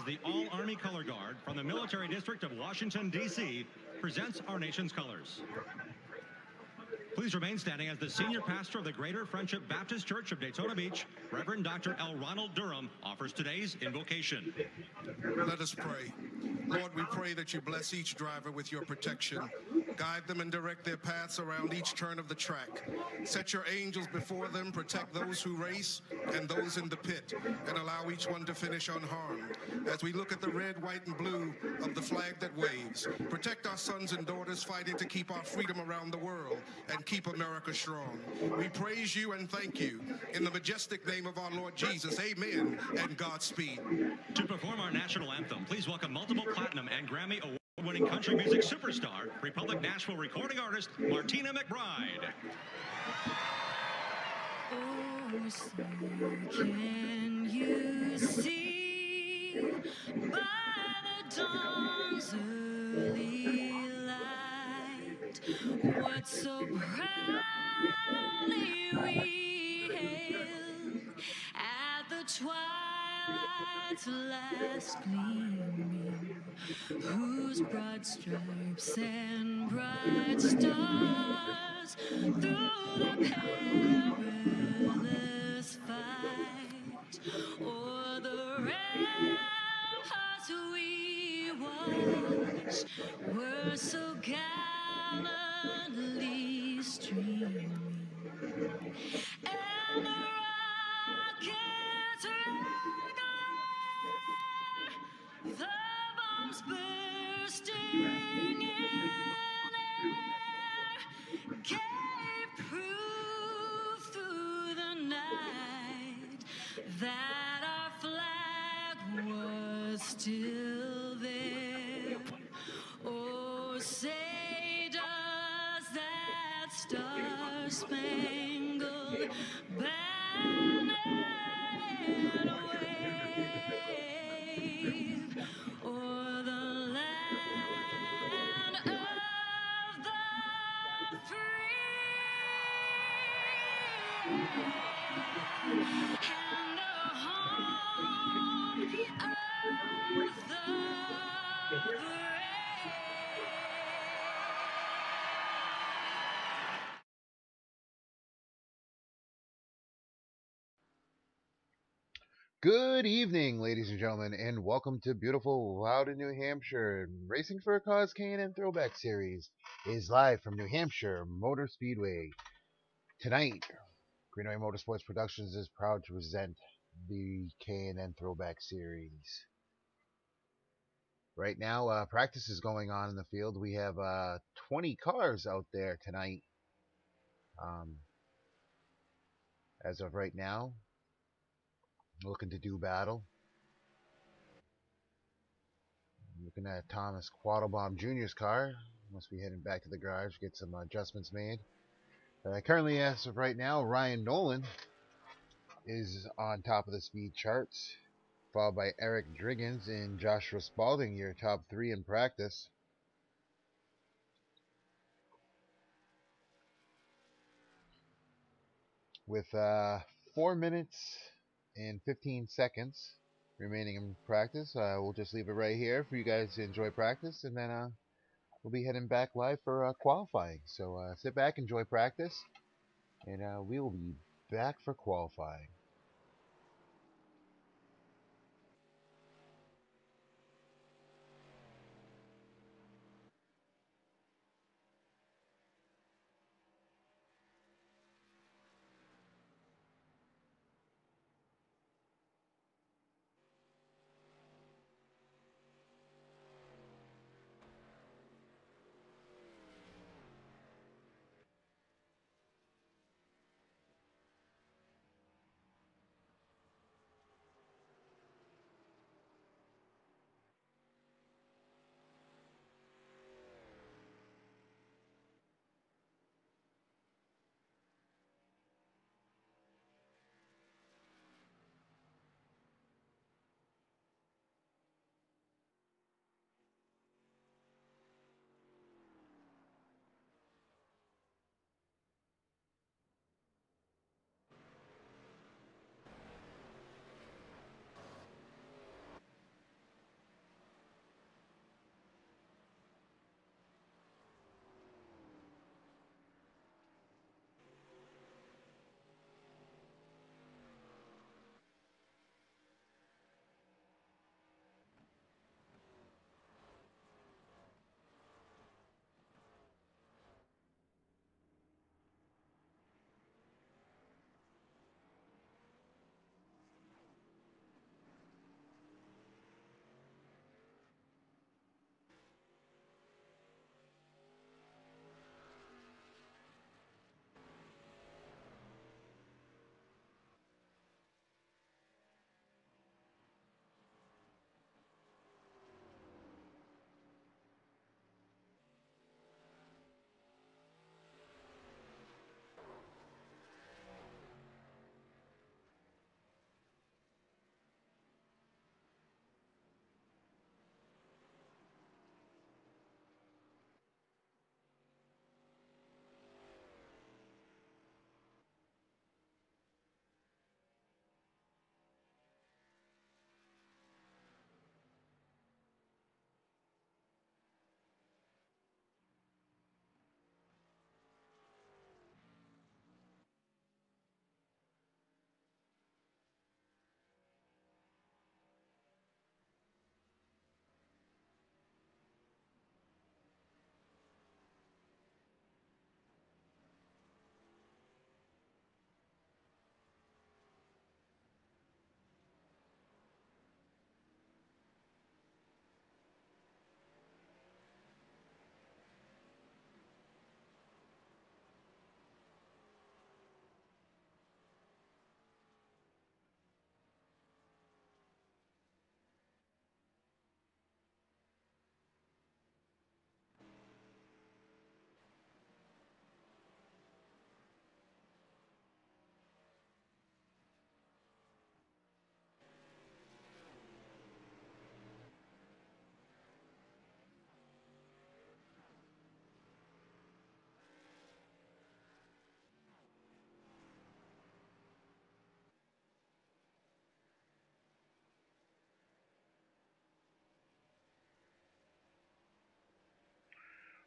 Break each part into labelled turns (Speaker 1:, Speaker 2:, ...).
Speaker 1: the All-Army Color Guard from the Military District of Washington, D.C. presents our nation's colors. Please remain standing as the senior pastor of the Greater Friendship Baptist Church of Daytona Beach, Reverend Dr. L. Ronald Durham, offers today's invocation.
Speaker 2: Let us pray. Lord, we pray that you bless each driver with your protection. Guide them and direct their paths around each turn of the track. Set your angels before them, protect those who race and those in the pit, and allow each one to finish unharmed. As we look at the red, white, and blue of the flag that waves, protect our sons and daughters fighting to keep our freedom around the world and keep America strong. We praise you and thank you. In the majestic name of our Lord Jesus, amen and Godspeed.
Speaker 1: To perform our national anthem, please welcome multiple platinum and Grammy award-winning country music superstar, Republic Nashville recording artist, Martina McBride.
Speaker 3: Oh, so can you see by the dawn's early light what so proudly we hailed at the twilight's last gleaming, whose broad stripes and bright stars through the perilous fight o'er the ramparts we watched were so gallantly streaming, and the rockets regular, the bombs bursting in air, gave proof through the night that our flag was still there. Oh, say does that star-spangled banner wave o'er the land of the free and the home of the brave.
Speaker 4: Good evening, ladies and gentlemen, and welcome to beautiful Loudon, New Hampshire. Racing for a Cause K&N Throwback Series is live from New Hampshire Motor Speedway. Tonight, Greenway Motorsports Productions is proud to present the K&N Throwback Series. Right now, practice is going on in the field. We have 20 cars out there tonight. As of right now, looking to do battle. Looking at Thomas Quattlebaum Jr.'s car. Must be heading back to the garage, get some adjustments made. Currently, as of right now, Ryan Nolan is on top of the speed charts, followed by Eric Driggins and Joshua Spalding, your top three in practice. With 4 minutes and 15 seconds remaining in practice, we'll just leave it right here for you guys to enjoy practice, and then we'll be heading back live for qualifying. So sit back, enjoy practice, and we will be back for qualifying.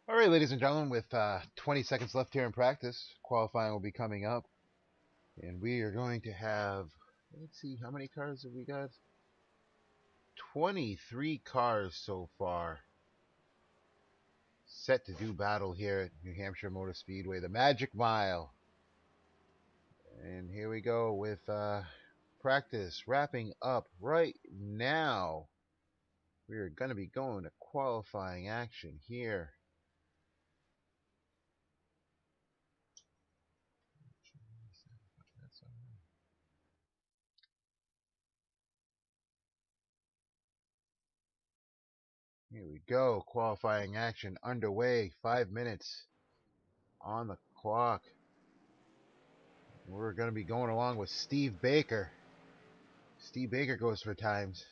Speaker 4: All right, ladies and gentlemen, with 20 seconds left here in practice, qualifying will be coming up, and we are going to have, let's see, how many cars have we got? 23 cars so far set to do battle here at New Hampshire Motor Speedway, the Magic Mile. And here we go with practice wrapping up right now. We are going to be going to qualifying action here. Here we go. Qualifying action underway. 5 minutes on the clock. We're going to be going along with Steve Baker. Steve Baker goes for times.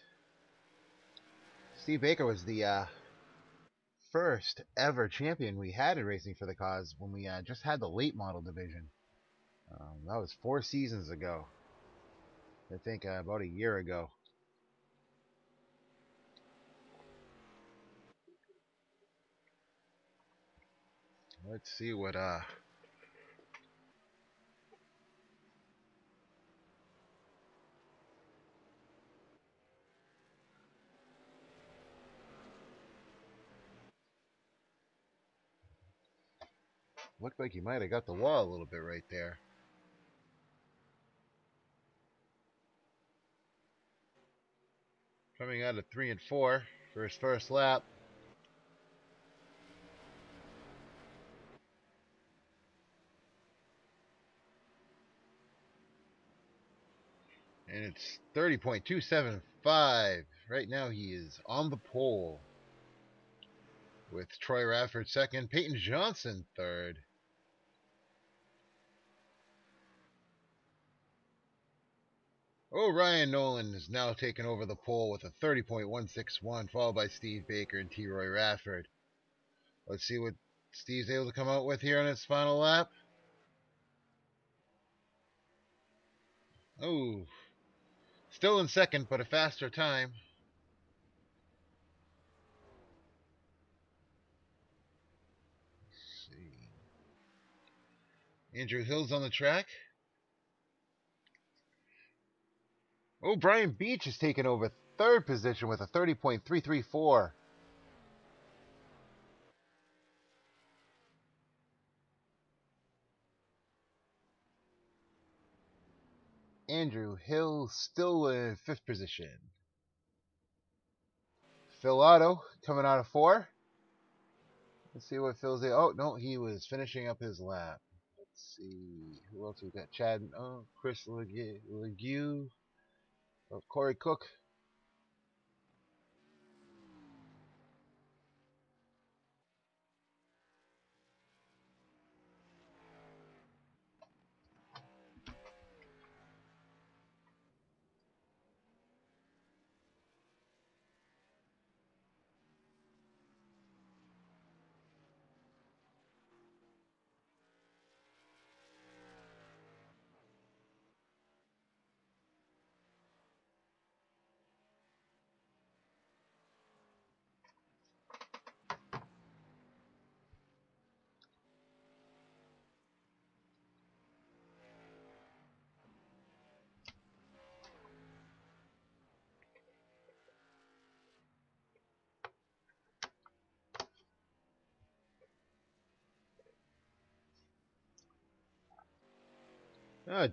Speaker 4: Steve Baker was the first ever champion we had in Racing for the Cause when we just had the late model division. That was 4 seasons ago. I think about a year ago. Let's see what looked like he might have got the wall a little bit right there. Coming out of 3 and 4 for his first lap. And it's 30.275. Right now he is on the pole. With Troy Radford second, Peyton Johnson third. Oh, Ryan Nolan is now taking over the pole with a 30.161, followed by Steve Baker and T. Roy Radford. Let's see what Steve's able to come out with here on his final lap. Oh, still in second, but a faster time. Let's see. Andrew Hill's on the track. Oh, Brian Beach is taking over third position with a 30.334. Andrew Hill still in fifth position. Phil Otto coming out of 4. Let's see what Phil's there. Oh, no, he was finishing up his lap. Let's see. Who else we got? Chad. Oh, Chris Legue. Oh, Corey Cook.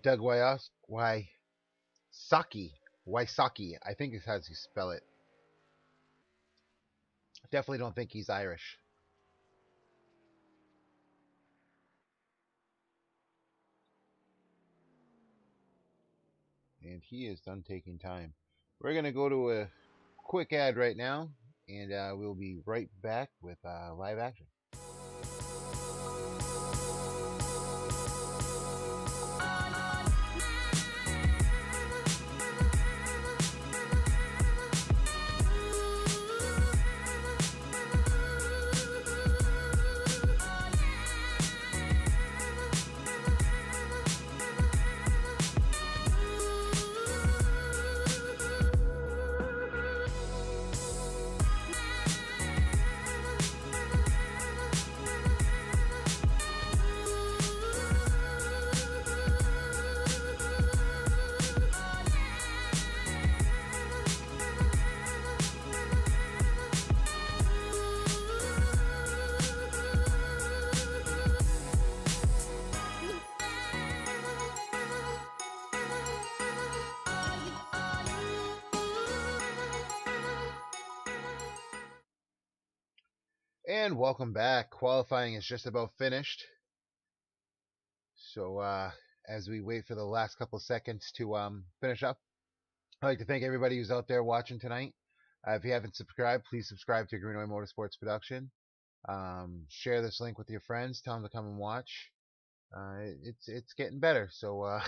Speaker 4: Doug Wysocki. I think is how you spell it. Definitely don't think he's Irish. And he is done taking time. We're going to go to a quick ad right now, and we'll be right back with live action. And welcome back. Qualifying is just about finished. So as we wait for the last couple seconds to finish up, I'd like to thank everybody who's out there watching tonight. If you haven't subscribed, please subscribe to Greenway Motorsports Production. Share this link with your friends. Tell them to come and watch. It's getting better. So,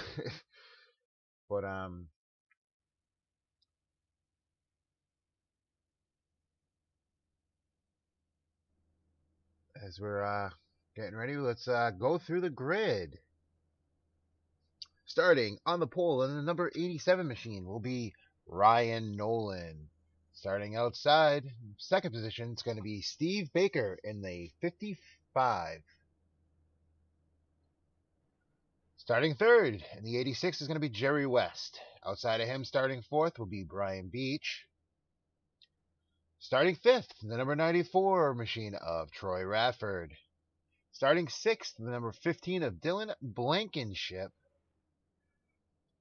Speaker 4: but as we're getting ready, let's go through the grid. Starting on the pole in the number 87 machine will be Ryan Nolan. Starting outside, second position, it's going to be Steve Baker in the 55. Starting third in the 86 is going to be Jerry West. Outside of him, starting fourth will be Brian Beach. Starting fifth, the number 94 machine of Troy Radford. Starting sixth, the number 15 of Dylan Blankenship.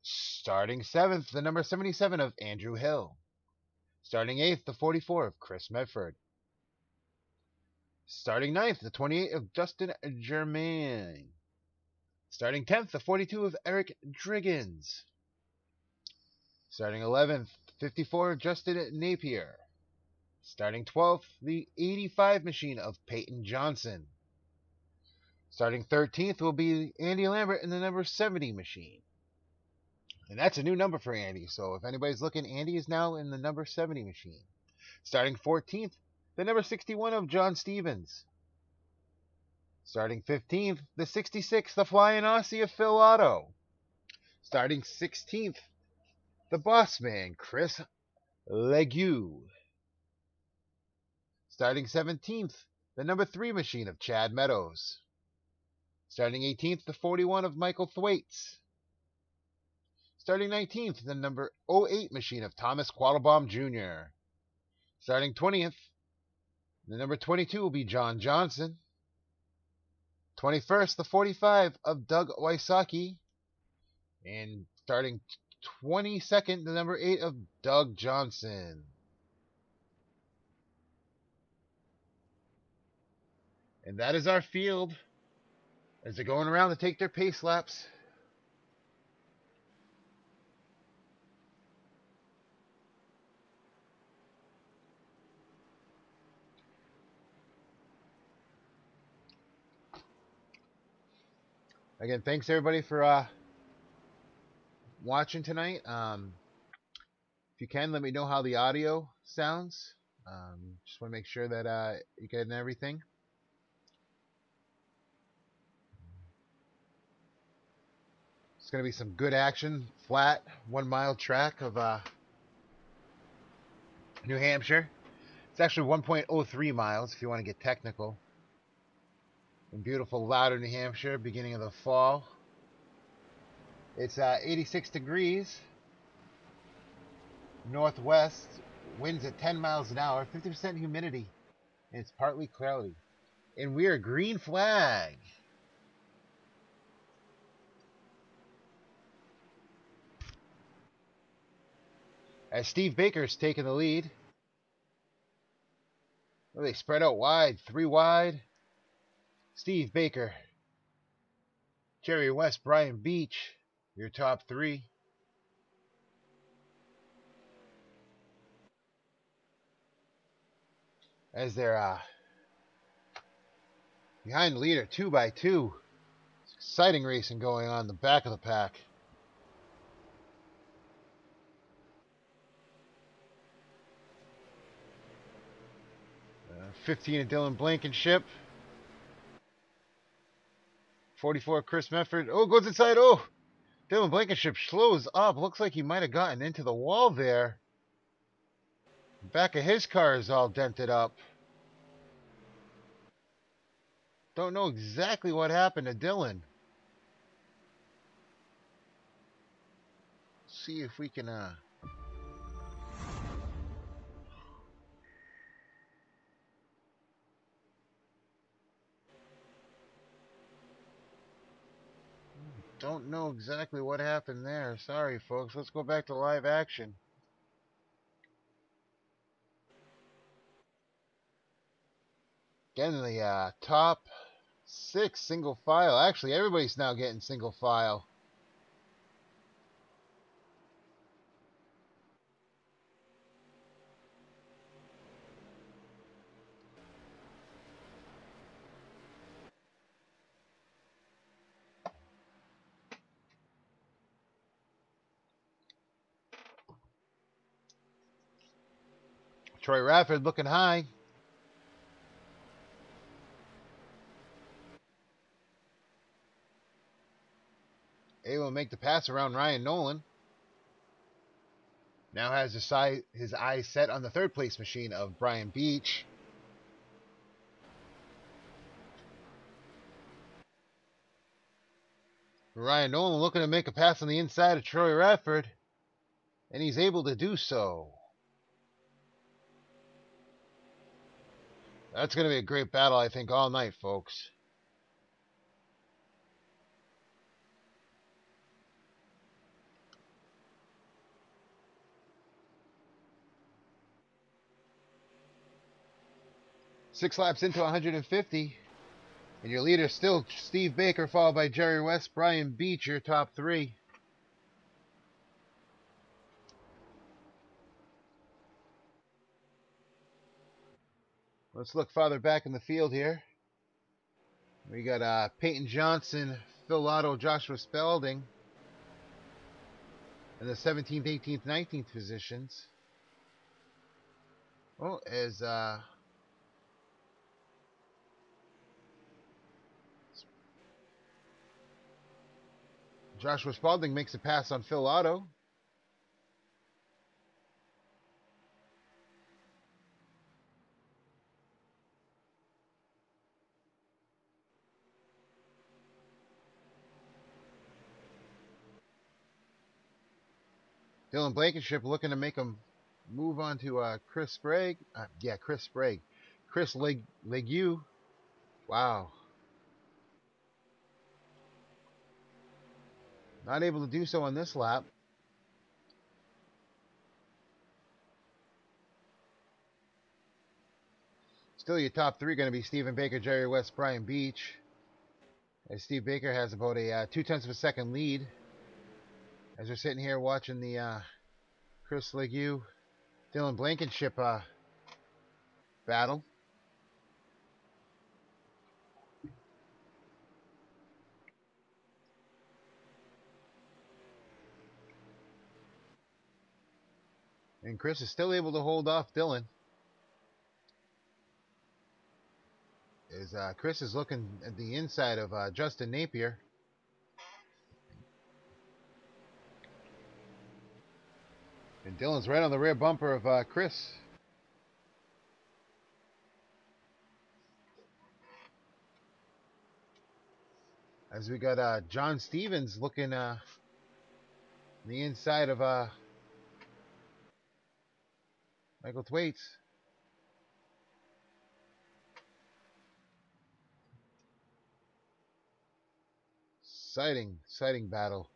Speaker 4: Starting seventh, the number 77 of Andrew Hill. Starting eighth, the 44 of Chris Medford. Starting ninth, the 28 of Dustin Germain. Starting 10th, the 42 of Eric Driggins. Starting 11th, 54 of Justin Napier. Starting 12th, the 85 machine of Peyton Johnson. Starting 13th will be Andy Lambert in the number 70 machine. And that's a new number for Andy, so if anybody's looking, Andy is now in the number 70 machine. Starting 14th, the number 61 of John Stevens. Starting 15th, the 66, the Flying Aussie of Phil Otto. Starting 16th, the boss man, Chris Legue. Starting 17th, the number 3 machine of Chad Meadows. Starting 18th, the 41 of Michael Thwaites. Starting 19th, the number 08 machine of Thomas Quattlebaum Jr. Starting 20th, the number 22 will be John Johnson. 21st, the 45 of Doug Wysocki. And starting 22nd, the number 8 of Doug Johnson. And that is our field as they're going around to take their pace laps. Again, thanks everybody for watching tonight. If you can, let me know how the audio sounds. Just want to make sure that you're getting everything. It's going to be some good action, flat, 1 mile track of New Hampshire. It's actually 1.03 miles if you want to get technical. In beautiful Louder, New Hampshire, beginning of the fall. It's 86 degrees. Northwest, winds at 10 miles an hour, 50% humidity, and it's partly cloudy. And we are green flag. As Steve Baker's taking the lead. Well, they spread out wide, 3 wide. Steve Baker, Jerry West, Brian Beach, your top 3. As they're behind the leader, 2 by 2. Exciting racing going on in the back of the pack. 15 of Dylan Blankenship. 44 Chris Medford. Oh, goes inside. Oh, Dylan Blankenship slows up. Looks like he might have gotten into the wall there. The back of his car is all dented up. Don't know exactly what happened to Dylan. See if we can don't know exactly what happened there. Sorry, folks. Let's go back to live action. Getting the top 6 single file. Actually, everybody's now getting single file. Troy Radford looking high. Able to make the pass around Ryan Nolan. Now has his eyes set on the third place machine of Brian Beach. Ryan Nolan looking to make a pass on the inside of Troy Radford. And he's able to do so. That's going to be a great battle, I think, all night, folks. Six laps into 150. And your leader still Steve Baker, followed by Jerry West, Brian Beach, your top 3. Let's look farther back in the field here. We got Peyton Johnson, Phil Lotto, Joshua Spalding in the 17th, 18th, 19th positions. Well, as Joshua Spalding makes a pass on Phil Lotto. Dylan Blankenship looking to make him move on to Chris Sprague. Chris Sprague. Chris Legue. Wow. Not able to do so on this lap. Still your top 3 going to be Stephen Baker, Jerry West, Brian Beach. As Steve Baker has about a 0.2 of a second lead. As we're sitting here watching the Chris Legue, Dylan Blankenship battle. And Chris is still able to hold off Dylan. As Chris is looking at the inside of Justin Napier. And Dylan's right on the rear bumper of Chris. As we got John Stevens looking the inside of Michael Thwaites. Exciting battle.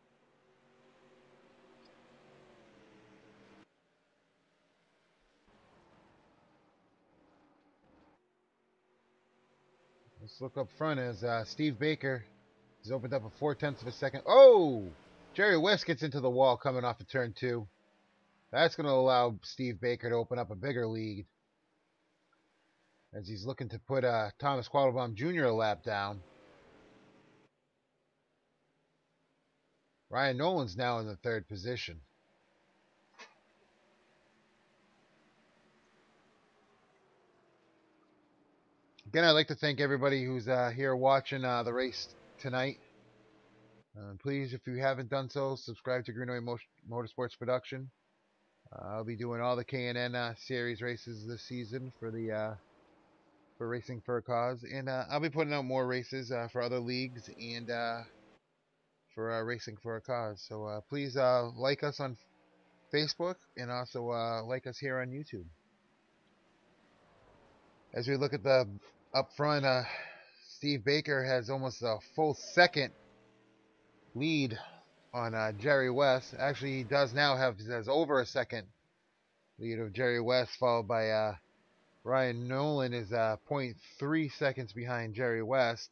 Speaker 4: Let's look up front as Steve Baker has opened up a 0.4 of a second. Oh! Jerry West gets into the wall coming off of turn 2. That's going to allow Steve Baker to open up a bigger lead. As he's looking to put Thomas Quattlebaum Jr. a lap down. Ryan Nolan's now in the 3rd position. Again, I'd like to thank everybody who's here watching the race tonight. Please, if you haven't done so, subscribe to Greenway Motorsports Production. I'll be doing all the K&N series races this season for the for Racing for a Cause, and I'll be putting out more races for other leagues and for Racing for a Cause. So please like us on Facebook and also like us here on YouTube. As we look at the up front, Steve Baker has almost a full second lead on Jerry West. Actually, he does now has over a second lead of Jerry West, followed by Ryan Nolan is .3 seconds behind Jerry West.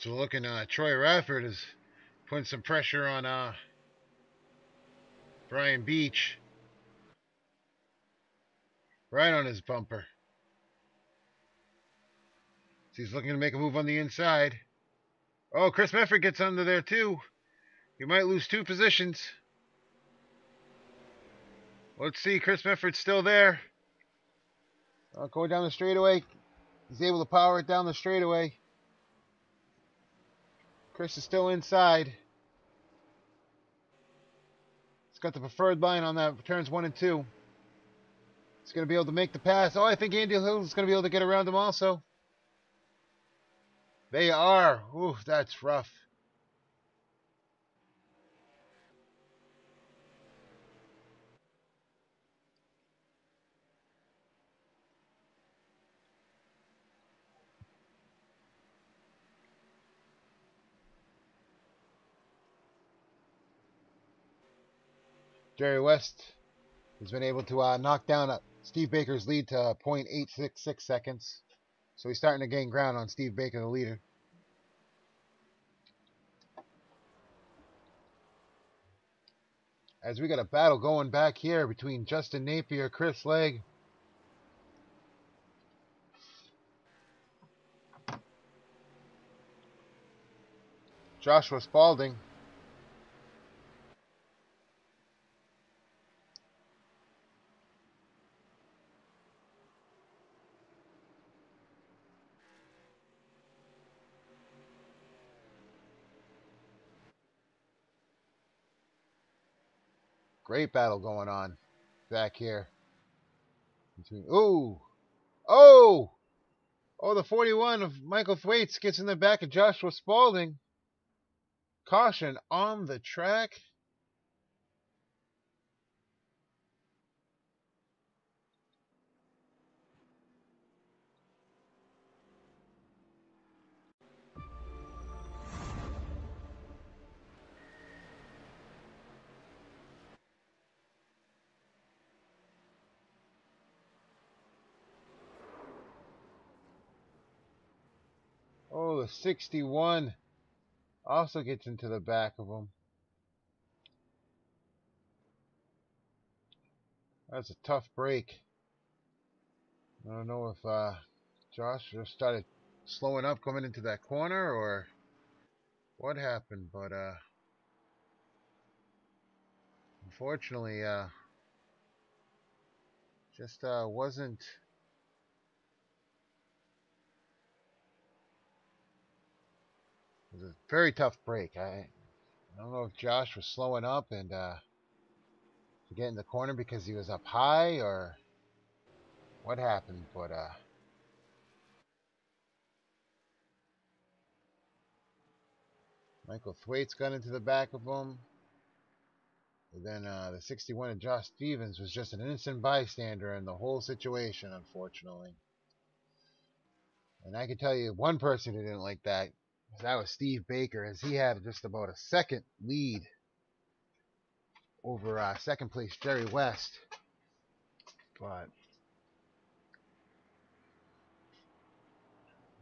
Speaker 4: So looking, Troy Radford is putting some pressure on Brian Beach, right on his bumper. So he's looking to make a move on the inside. Oh, Chris Mefford gets under there too. He might lose 2 positions. Let's see, Chris Mefford's still there. Going down the straightaway. He's able to power it down the straightaway. Chris is still inside. He's got the preferred line on that turns 1 and 2. He's going to be able to make the pass. Oh, I think Andy Hill's going to be able to get around him also. They are. Ooh, that's rough. Jerry West has been able to knock down Steve Baker's lead to .866 seconds. So he's starting to gain ground on Steve Baker, the leader. As we got a battle going back here between Justin Napier, Chris Legg, Joshua Spalding. Great battle going on back here. Ooh! Oh! Oh, the 41 of Michael Thwaites gets in the back of Joshua Spalding. Caution on the track. Oh, the 61 also gets into the back of him. That's a tough break. I don't know if Josh just started slowing up coming into that corner or what happened, but unfortunately just wasn't. It was a very tough break. I don't know if Josh was slowing up and to get in the corner because he was up high or what happened, but Michael Thwaites got into the back of him. And then the 61 of Josh Stevens was just an innocent bystander in the whole situation, unfortunately. And I can tell you one person who didn't like that. That was Steve Baker, as he had just about a second lead over second place Jerry West. But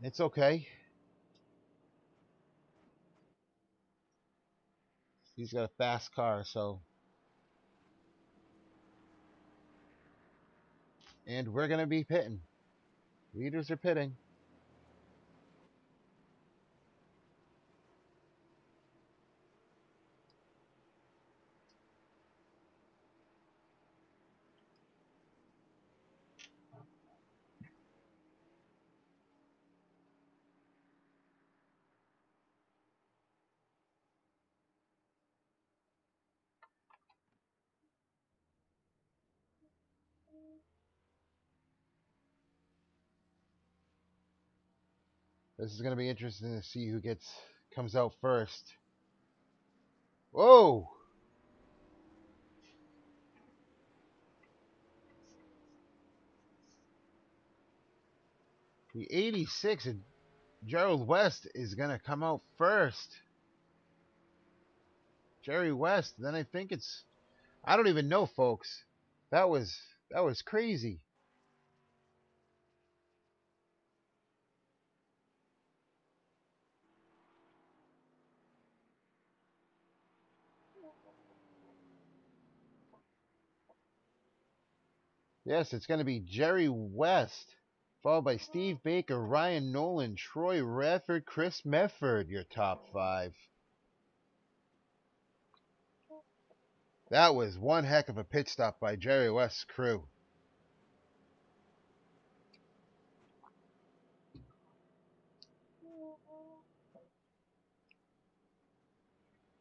Speaker 4: it's okay. He's got a fast car, so. And we're going to be pitting. Leaders are pitting. This is going to be interesting to see who comes out first. Whoa! The 86 and Gerald West is going to come out first. Jerry West. Then I think it's, I don't even know, folks. That was crazy. Yes, it's going to be Jerry West, followed by Steve Baker, Ryan Nolan, Troy Radford, Chris Medford, your top 5. That was one heck of a pit stop by Jerry West's crew.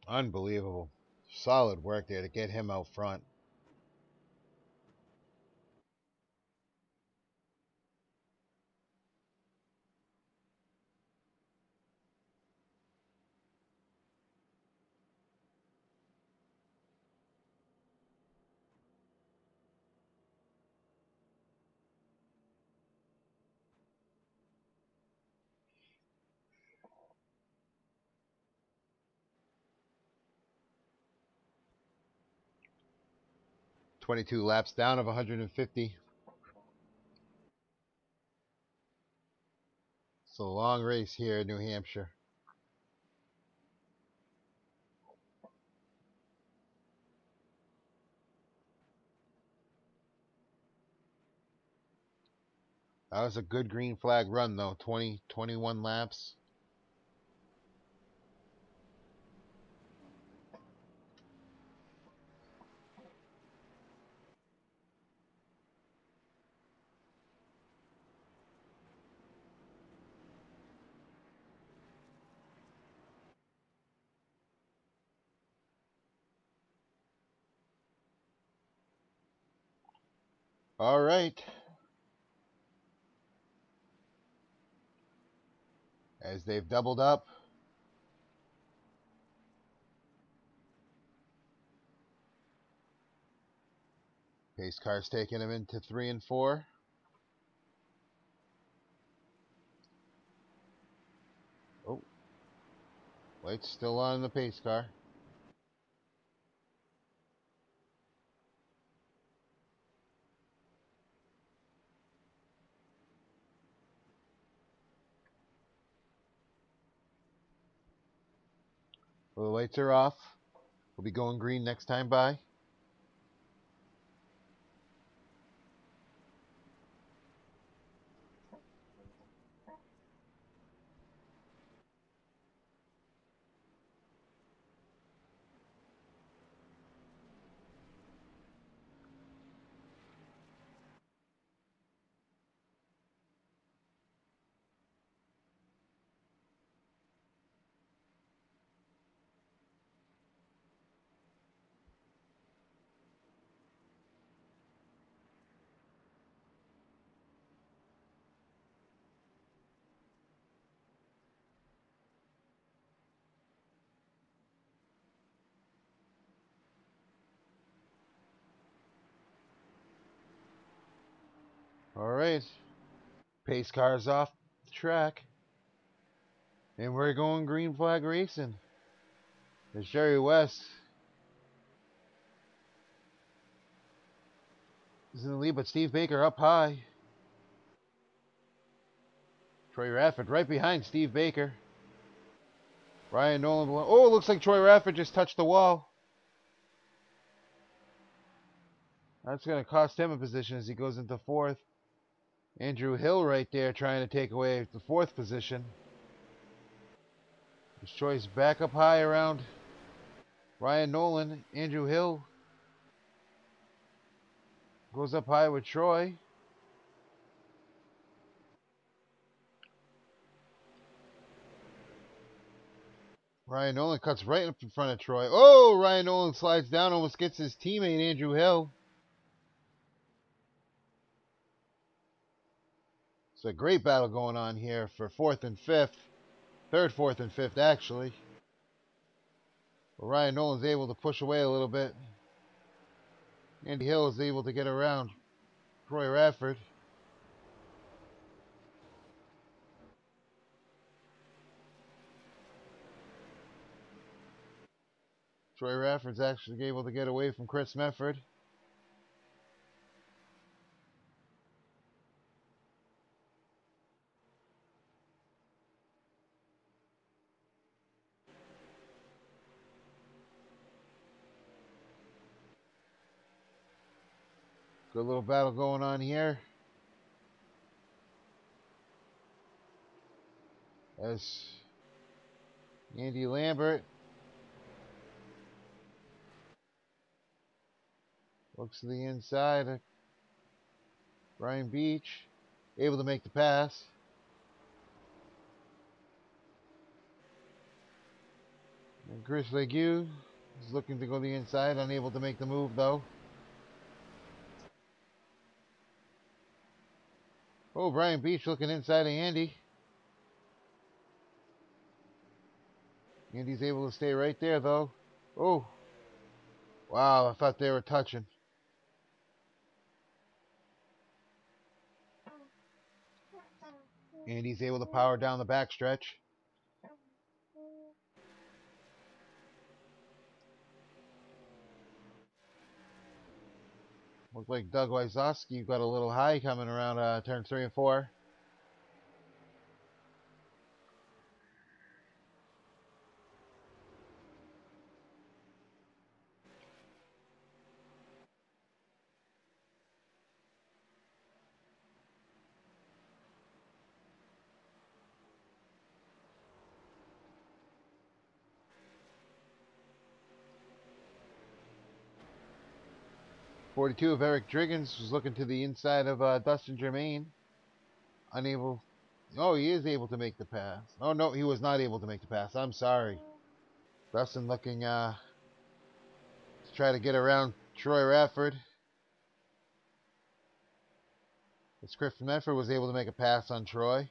Speaker 4: Unbelievable. Solid work there to get him out front. .22 laps down of 150. It's a long race here in New Hampshire. That was a good green flag run, though. 21 laps. All right. As they've doubled up. Pace car's taking him into 3 and 4. Oh. Lights still on in the pace car. Well, the lights are off. We'll be going green next time by. All right. Pace car's off the track. And we're going green flag racing. There's Jerry West. He's in the lead, but Steve Baker up high. Troy Radford right behind Steve Baker. Ryan Nolan below. Oh, it looks like Troy Radford just touched the wall. That's going to cost him a position as he goes into 4th. Andrew Hill right there trying to take away the 4th position. Troy's back up high around Ryan Nolan. Andrew Hill goes up high with Troy. Ryan Nolan cuts right up in front of Troy. Oh, Ryan Nolan slides down, almost gets his teammate Andrew Hill. It's a great battle going on here for 4th and 5th. 3rd, 4th, and 5th, actually. But Ryan Nolan's able to push away a little bit. Andy Hill is able to get around Troy Radford. Troy Rafford's actually able to get away from Chris Mefford. Good little battle going on here. As Andy Lambert looks to the inside. Brian Beach able to make the pass. And Chris Legue is looking to go the inside, unable to make the move though. Oh, Brian Beach looking inside of Andy. Andy's able to stay right there though. Oh, wow, I thought they were touching. Andy's able to power down the backstretch. Looks like Doug Wysocki got a little high coming around turns 3 and 4. .42 of Eric Driggins was looking to the inside of Dustin Germain. Unable. Oh, he is able to make the pass. Oh, no, he was not able to make the pass. I'm sorry. Dustin looking to try to get around Troy Rafford. As Chris Medford was able to make a pass on Troy.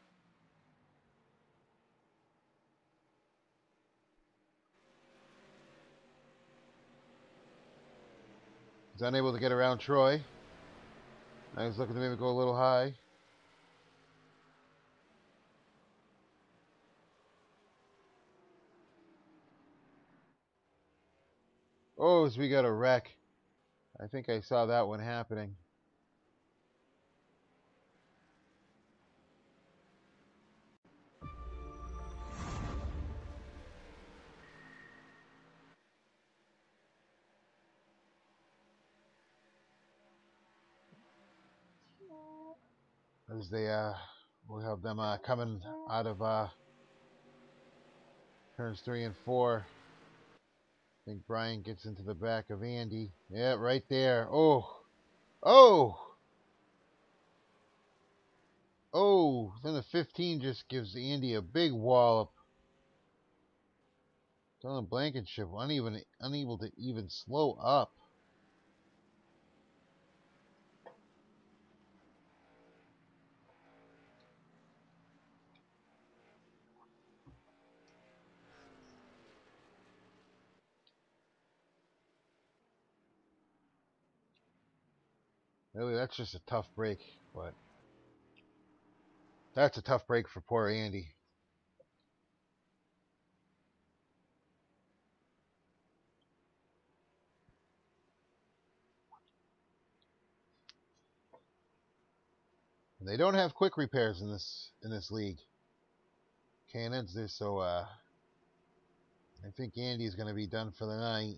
Speaker 4: He's unable to get around Troy. Now he's looking to maybe go a little high. Oh, as we got a wreck. I think I saw that one happening. As they we'll have them coming out of turns 3 and 4. I think Brian gets into the back of Andy. Yeah, right there. Oh, oh, oh. Then the 15 just gives Andy a big wallop. Dylan Blankenship unable to even slow up. Really, that's just a tough break, but that's a tough break for poor Andy. And they don't have quick repairs in this league. Cannons do so. I think Andy's going to be done for the night.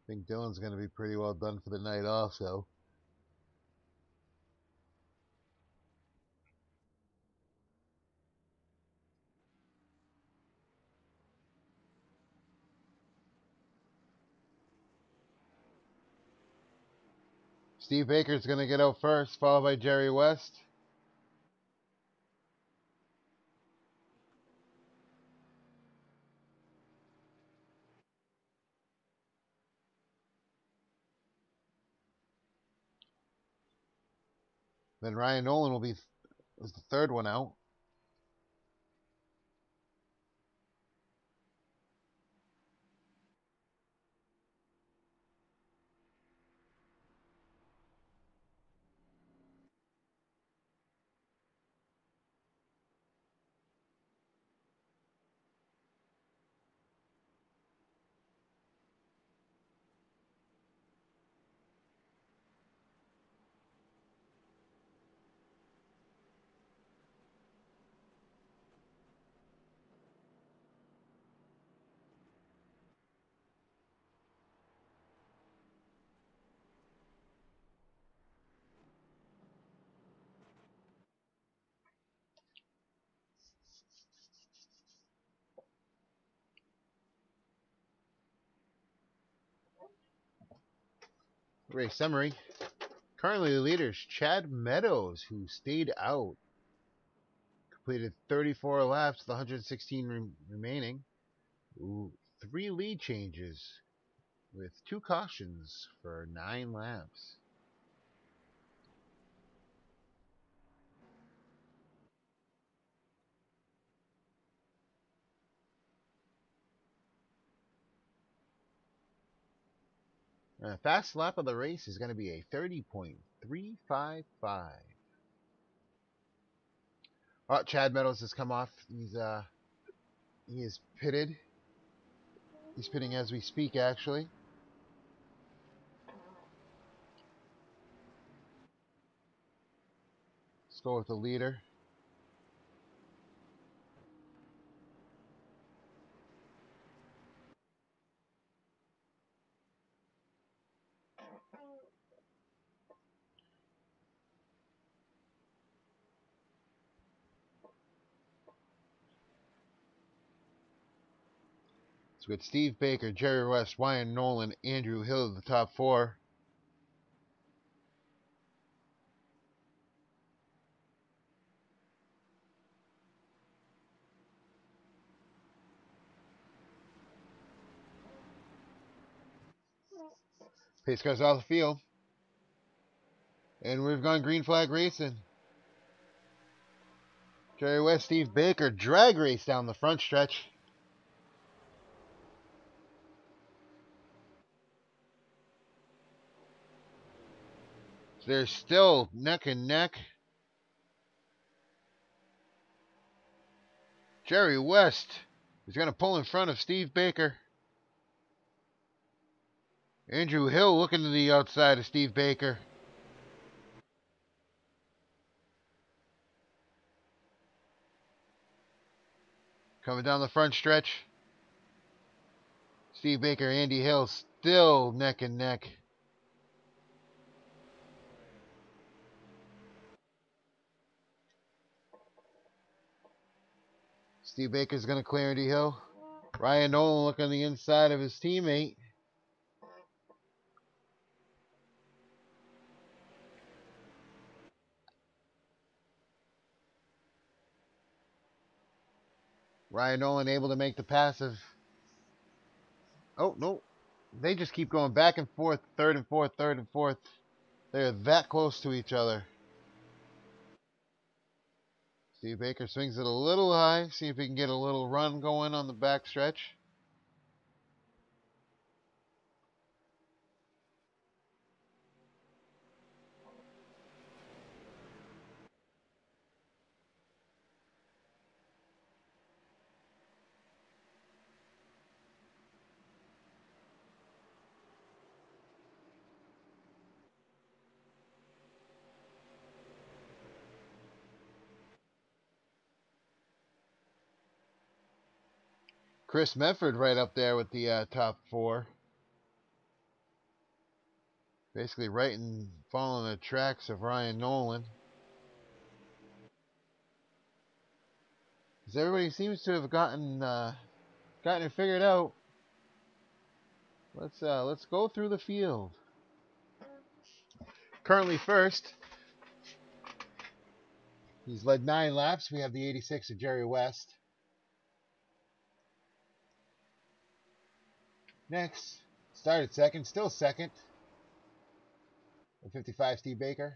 Speaker 4: I think Dylan's going to be pretty well done for the night also. Steve Baker's going to get out first, followed by Jerry West. Then Ryan Nolan was the third one out. Race summary. Currently the leaders, Chad Meadows, who stayed out. Completed 34 laps with 116 remaining. Ooh, 3 lead changes with 2 cautions for 9 laps. And a fast lap of the race is going to be a 30.355. Oh, Chad Meadows has come off. He is pitted. He's pitting as we speak, actually. Let's go with the leader. So we got Steve Baker, Jerry West, Ryan Nolan, Andrew Hill, the top 4. Pace cars off the field. And we've gone green flag racing. Jerry West, Steve Baker, drag race down the front stretch. So they're still neck and neck. Jerry West is going to pull in front of Steve Baker. Andrew Hill looking to the outside of Steve Baker. Coming down the front stretch. Steve Baker, Andy Hill still neck and neck. Steve Baker's going to clear Andy Hill. Ryan Nolan looking on the inside of his teammate. Ryan Nolan able to make the pass of... Oh, no. They just keep going back and forth, third and fourth, third and fourth. They're that close to each other. Steve Baker swings it a little high. See if he can get a little run going on the back stretch. Chris Medford right up there with the top 4. Basically right in following the tracks of Ryan Nolan. Because everybody seems to have gotten it figured out. Let's go through the field. Currently first. He's led 9 laps. We have the 86 of Jerry West. Next, started second, still second. The 55, Steve Baker.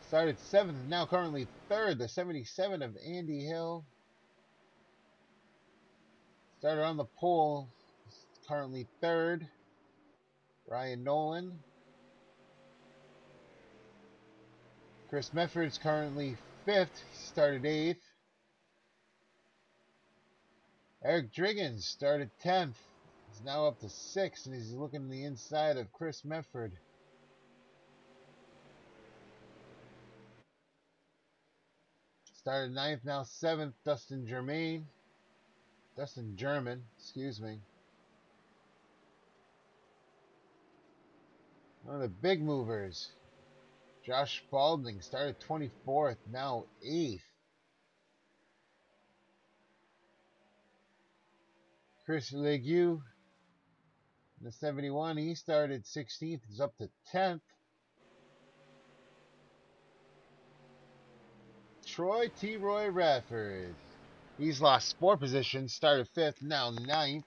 Speaker 4: Started 7th, now currently 3rd, the 77 of Andy Hill. Started on the pole, currently 3rd, Ryan Nolan. Chris Medford's currently 5th, started 8th. Eric Driggins started 10th. He's now up to 6th, and he's looking to the inside of Chris Medford. Started 9th, now 7th, Dustin German, excuse me. One of the big movers, Josh Spalding, started 24th, now 8th. Chris Legue In the 71, he started 16th. He's up to 10th. Troy T. Roy Radford. He's lost 4 positions. Started 5th, now 9th.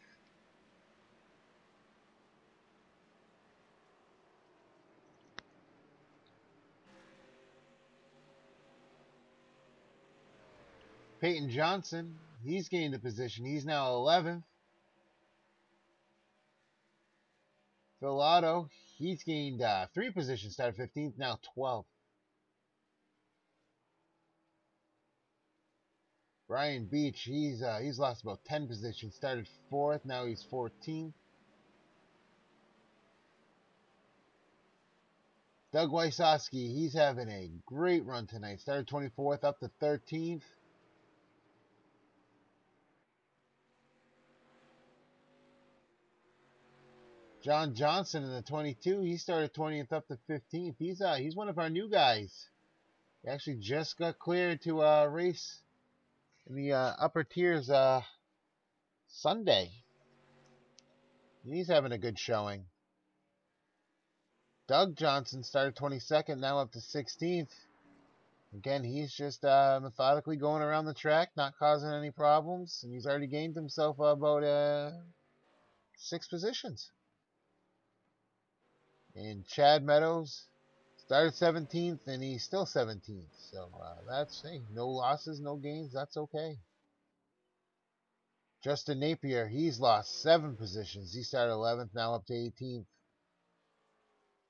Speaker 4: Peyton Johnson, he's gained a position. He's now 11th. Phil Otto, he's gained 3 positions. Started 15th, now 12th. Brian Beach, he's lost about 10 positions. Started 4th, now he's 14th. Doug Wysocki, he's having a great run tonight. Started 24th, up to 13th. John Johnson in the 22, he started 20th up to 15th. He's one of our new guys. He actually just got cleared to race in the upper tiers Sunday. He's having a good showing. Doug Johnson started 22nd, now up to 16th. Again, he's just methodically going around the track, not causing any problems, and he's already gained himself about 6 positions. And Chad Meadows started 17th, and he's still 17th. So that's, hey, no losses, no gains. That's okay. Justin Napier, he's lost 7 positions. He started 11th, now up to 18th.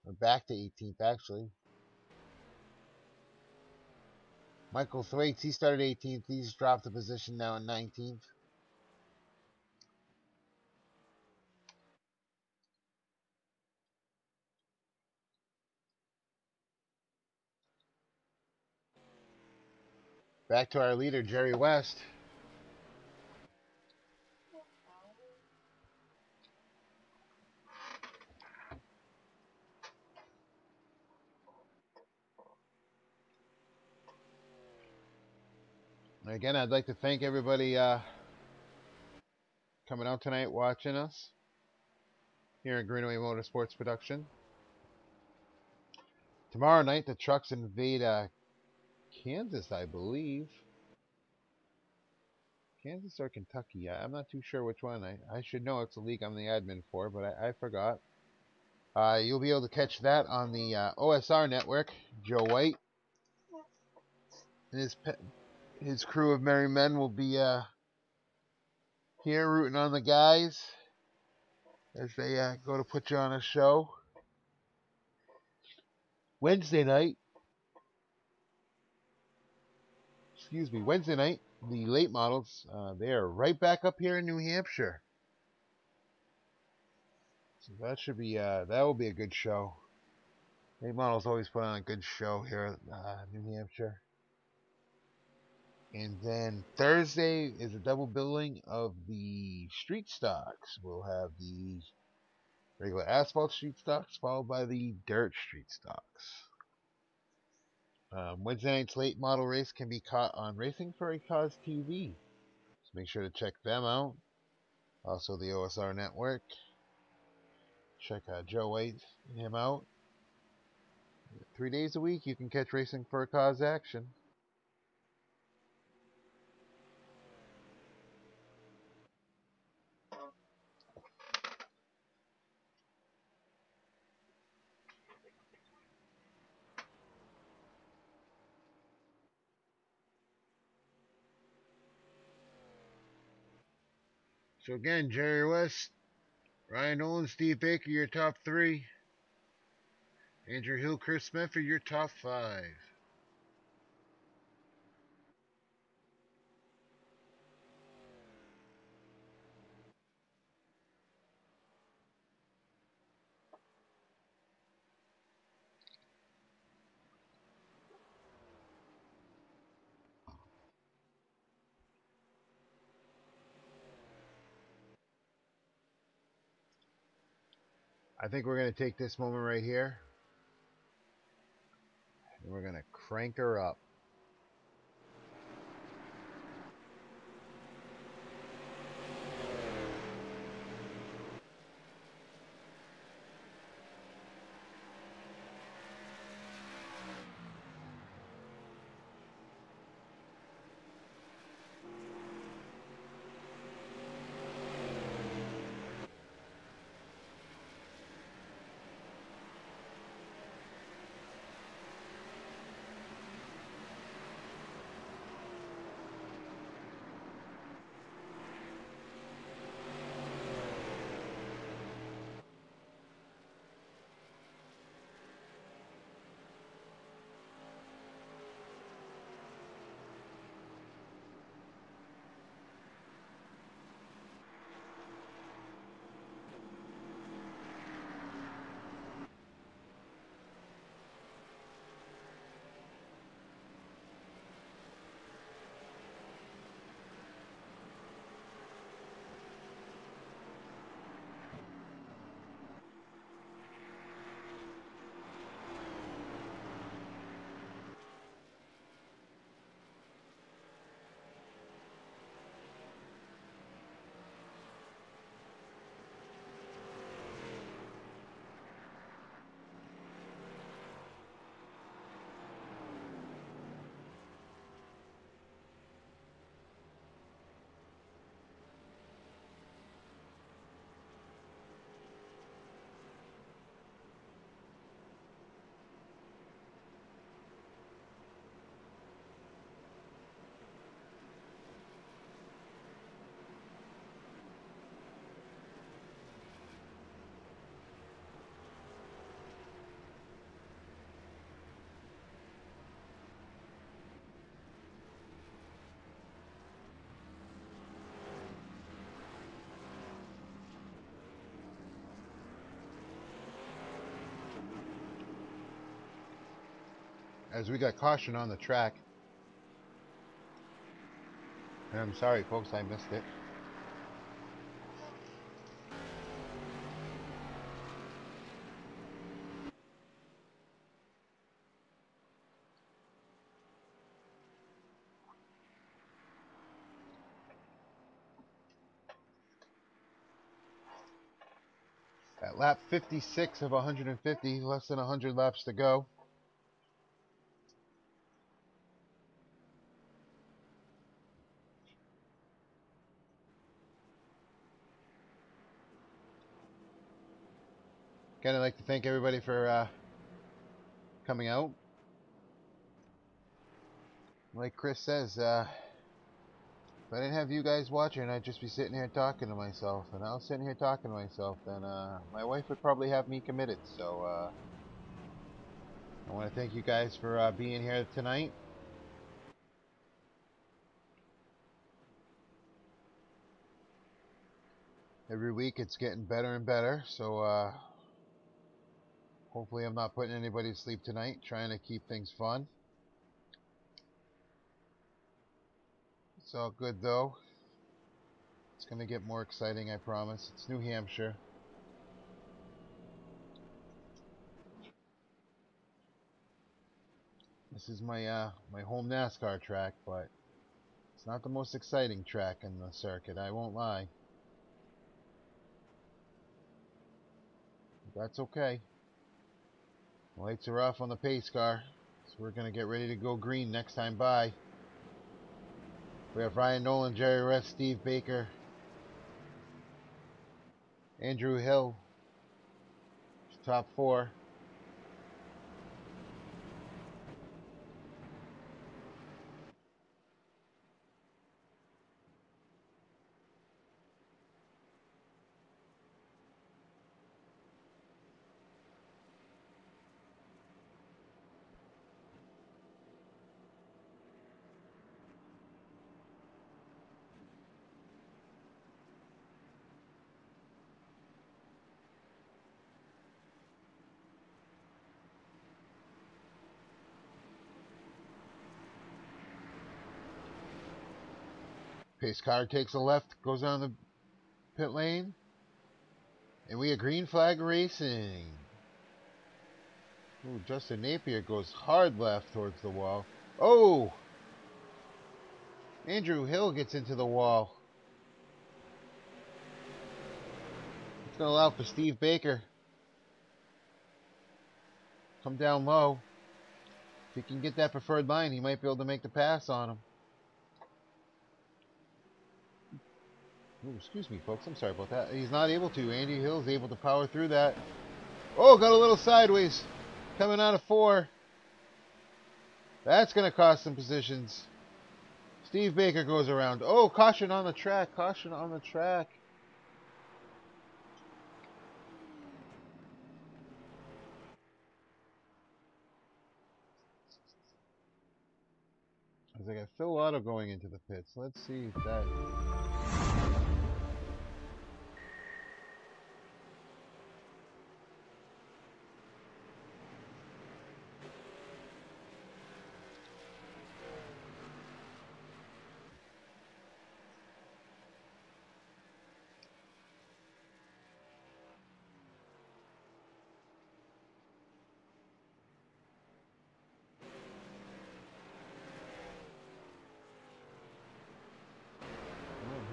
Speaker 4: Or back to 18th, actually. Michael Thwaites, he started 18th. He's dropped a position now in 19th. Back to our leader, Jerry West. Again, I'd like to thank everybody coming out tonight, watching us here in Greenaway Motorsports Production. Tomorrow night, the trucks invade Kansas, I believe. Kansas or Kentucky. I'm not too sure which one. I should know. It's a league I'm the admin for, but I forgot. You'll be able to catch that on the OSR network. Joe White and his crew of merry men will be here rooting on the guys as they go to put you on a show. Wednesday night, the late models, they are right back up here in New Hampshire. So that should be, that will be a good show. Late models always put on a good show here at New Hampshire. And then Thursday is a double billing of the street stocks. We'll have the regular asphalt street stocks followed by the dirt street stocks. Wednesday night's late model race can be caught on Racing for a Cause TV. So make sure to check them out. Also the OSR network. Check Joe White and him out. 3 days a week you can catch Racing for a Cause action. So again, Jerry West, Ryan Nolan, Steve Baker, your top 3. Andrew Hill, Chris Smith are your top 5. I think we're going to take this moment right here and we're going to crank her up. as we got caution on the track. And I'm sorry, folks, I missed it. At lap 56 of 150, less than 100 laps to go. Again, I'd like to thank everybody for coming out. Like Chris says, if I didn't have you guys watching, I'd just be sitting here talking to myself. And I was sitting here talking to myself, then my wife would probably have me committed. So I want to thank you guys for being here tonight. Every week it's getting better and better, so hopefully I'm not putting anybody to sleep tonight, trying to keep things fun. It's all good though. It's going to get more exciting, I promise. It's New Hampshire. This is my my home NASCAR track, but it's not the most exciting track in the circuit, I won't lie. But that's okay. The lights are off on the pace car, so we're going to get ready to go green next time by. We have Ryan Nolan, Jerry West, Steve Baker, Andrew Hill, top 4. Pace car takes a left, goes down the pit lane, and we are green flag racing. Ooh, Justin Napier goes hard left towards the wall. Oh! Andrew Hill gets into the wall. It's going to allow for Steve Baker. Come down low. If he can get that preferred line, he might be able to make the pass on him. Ooh, excuse me, folks. I'm sorry about that. He's not able to. Andy Hill's able to power through that. Oh, got a little sideways. Coming out of 4. That's going to cost some positions. Steve Baker goes around. Oh, caution on the track. Caution on the track. As I got Phil Otto going into the pits. Let's see if that...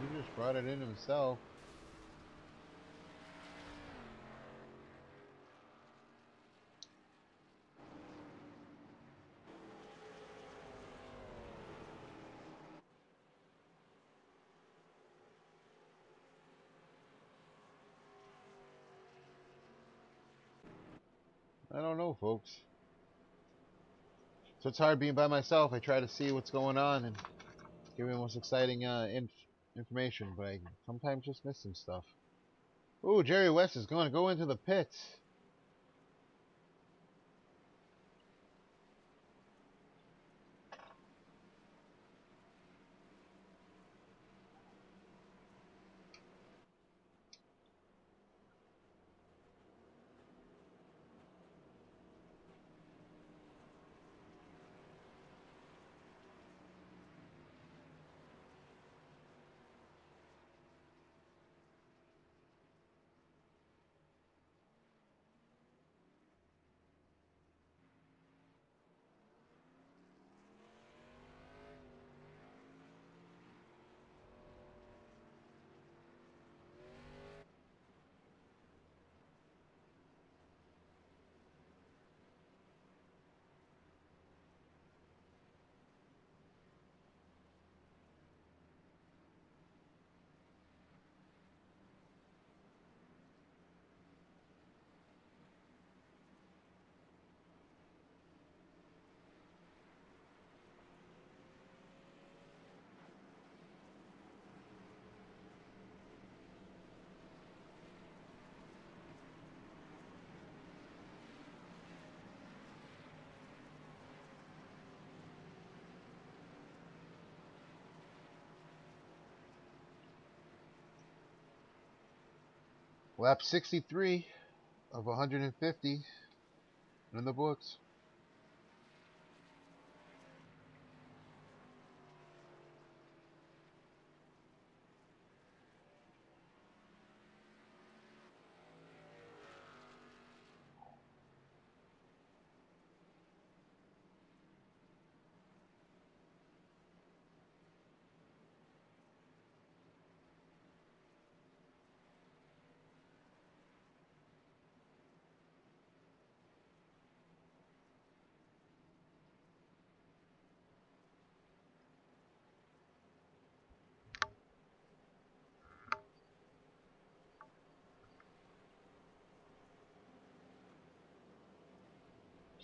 Speaker 4: He just brought it in himself. I don't know, folks. So it's hard being by myself. I try to see what's going on and give you the most exciting information, but I sometimes just miss some stuff. Ooh, Jerry West is going to go into the pits. Lap 63 of 150 in the books.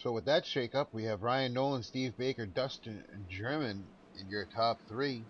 Speaker 4: So with that shakeup, we have Ryan Nolan, Steve Baker, Dustin German in your top three.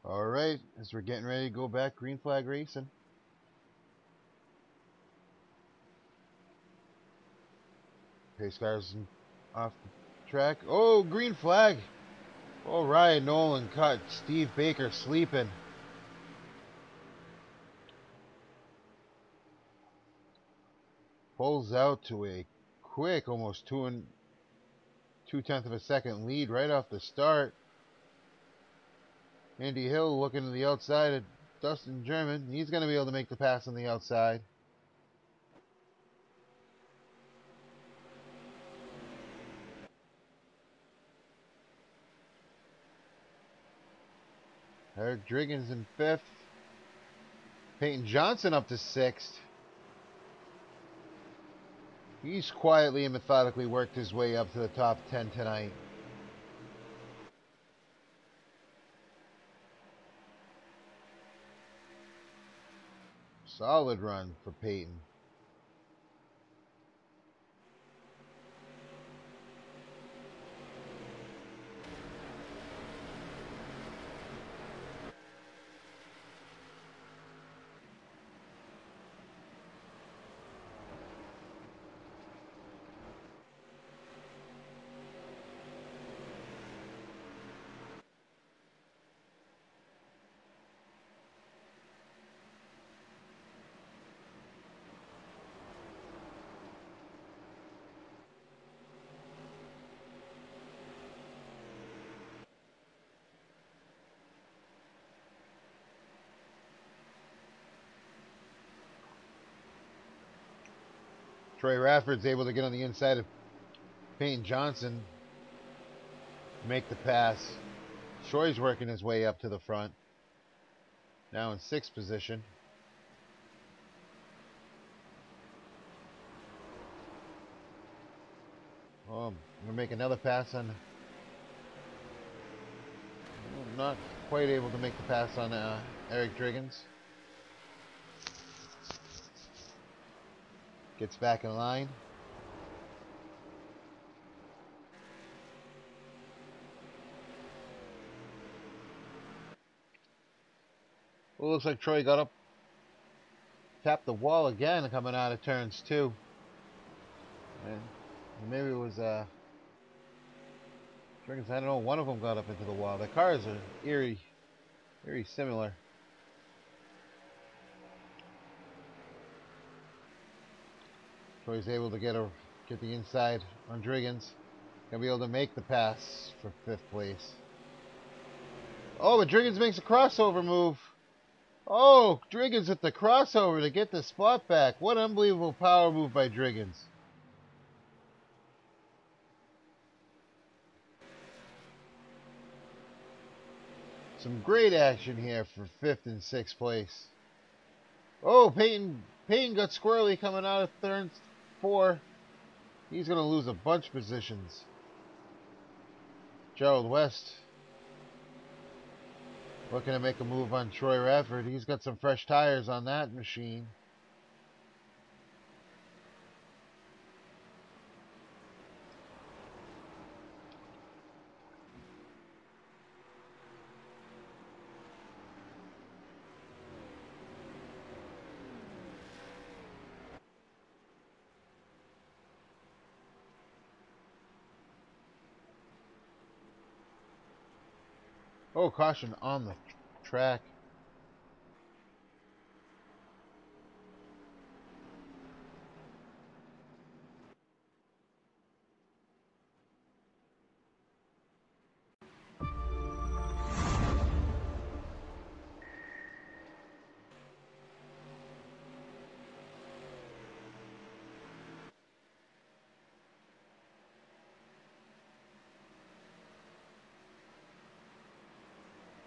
Speaker 4: Alright, as we're getting ready to go back, green flag racing. Pace cars off the track. Oh, green flag! Oh, Ryan Nolan cut. Steve Baker sleeping. Pulls out to a quick, almost 2/10 of a second lead right off the start. Andy Hill looking to the outside at Dustin German. He's going to be able to make the pass on the outside. Eric Driggins in 5th. Peyton Johnson up to 6th. He's quietly and methodically worked his way up to the top 10 tonight. Solid run for Peyton. Troy Radford's able to get on the inside of Peyton Johnson, make the pass. Troy's working his way up to the front. Now in 6th position. Oh, I'm going to make another pass on... Not quite able to make the pass on Eric Driggins. Gets back in line. Well, looks like Troy got up, tapped the wall again coming out of turns 2. And maybe it was Driggins, I don't know, one of them got up into the wall. The cars are eerie similar. Troy's able to get the inside on Driggins. Gonna be able to make the pass for 5th place. Oh, but Driggins makes a crossover move. Oh, Driggins with the crossover to get the spot back. What an unbelievable power move by Driggins. Some great action here for 5th and 6th place. Oh, Peyton got squirrely coming out of turn 4. He's going to lose a bunch of positions. Gerald West looking to make a move on Troy Radford. He's got some fresh tires on that machine. Oh, caution on the track.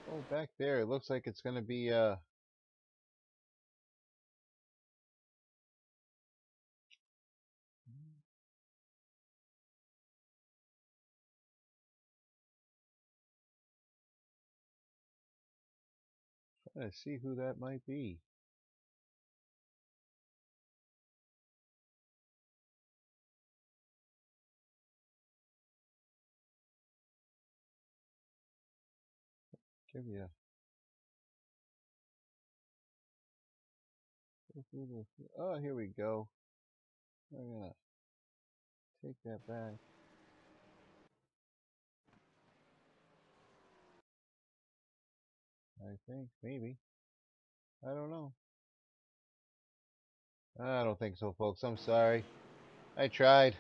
Speaker 4: Oh, back there, it looks like it's going to be trying to see who that might be. Give you a oh, here we go. I'm gonna take that back. I think maybe. I don't know. I don't think so, folks. I'm sorry. I tried.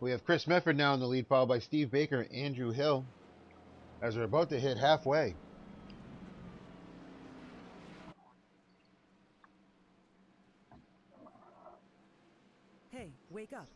Speaker 4: We have Chris Mefford now in the lead, followed by Steve Baker and Andrew Hill, as we're about to hit halfway.
Speaker 5: Hey, wake up.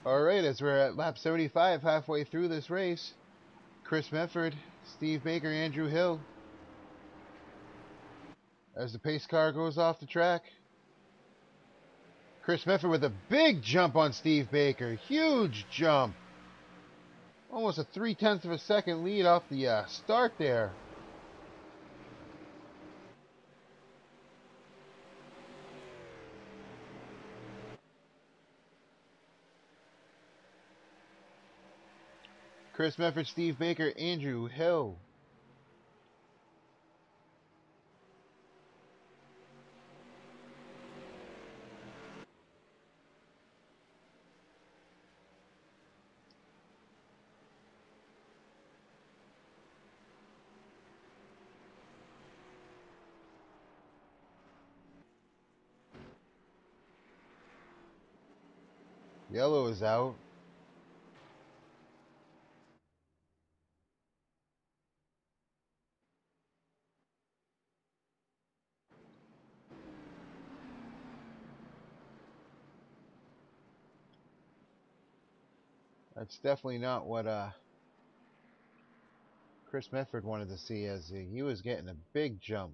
Speaker 4: Alright, as we're at lap 75, halfway through this race, Chris Mefford, Steve Baker, Andrew Hill, as the pace car goes off the track. Chris Mefford with a big jump on Steve Baker. Huge jump. Almost a 0.3 of a second lead off the start there. Chris Mefford, Steve Baker, Andrew Hill. Yellow is out. That's definitely not what Chris Medford wanted to see, as he was getting a big jump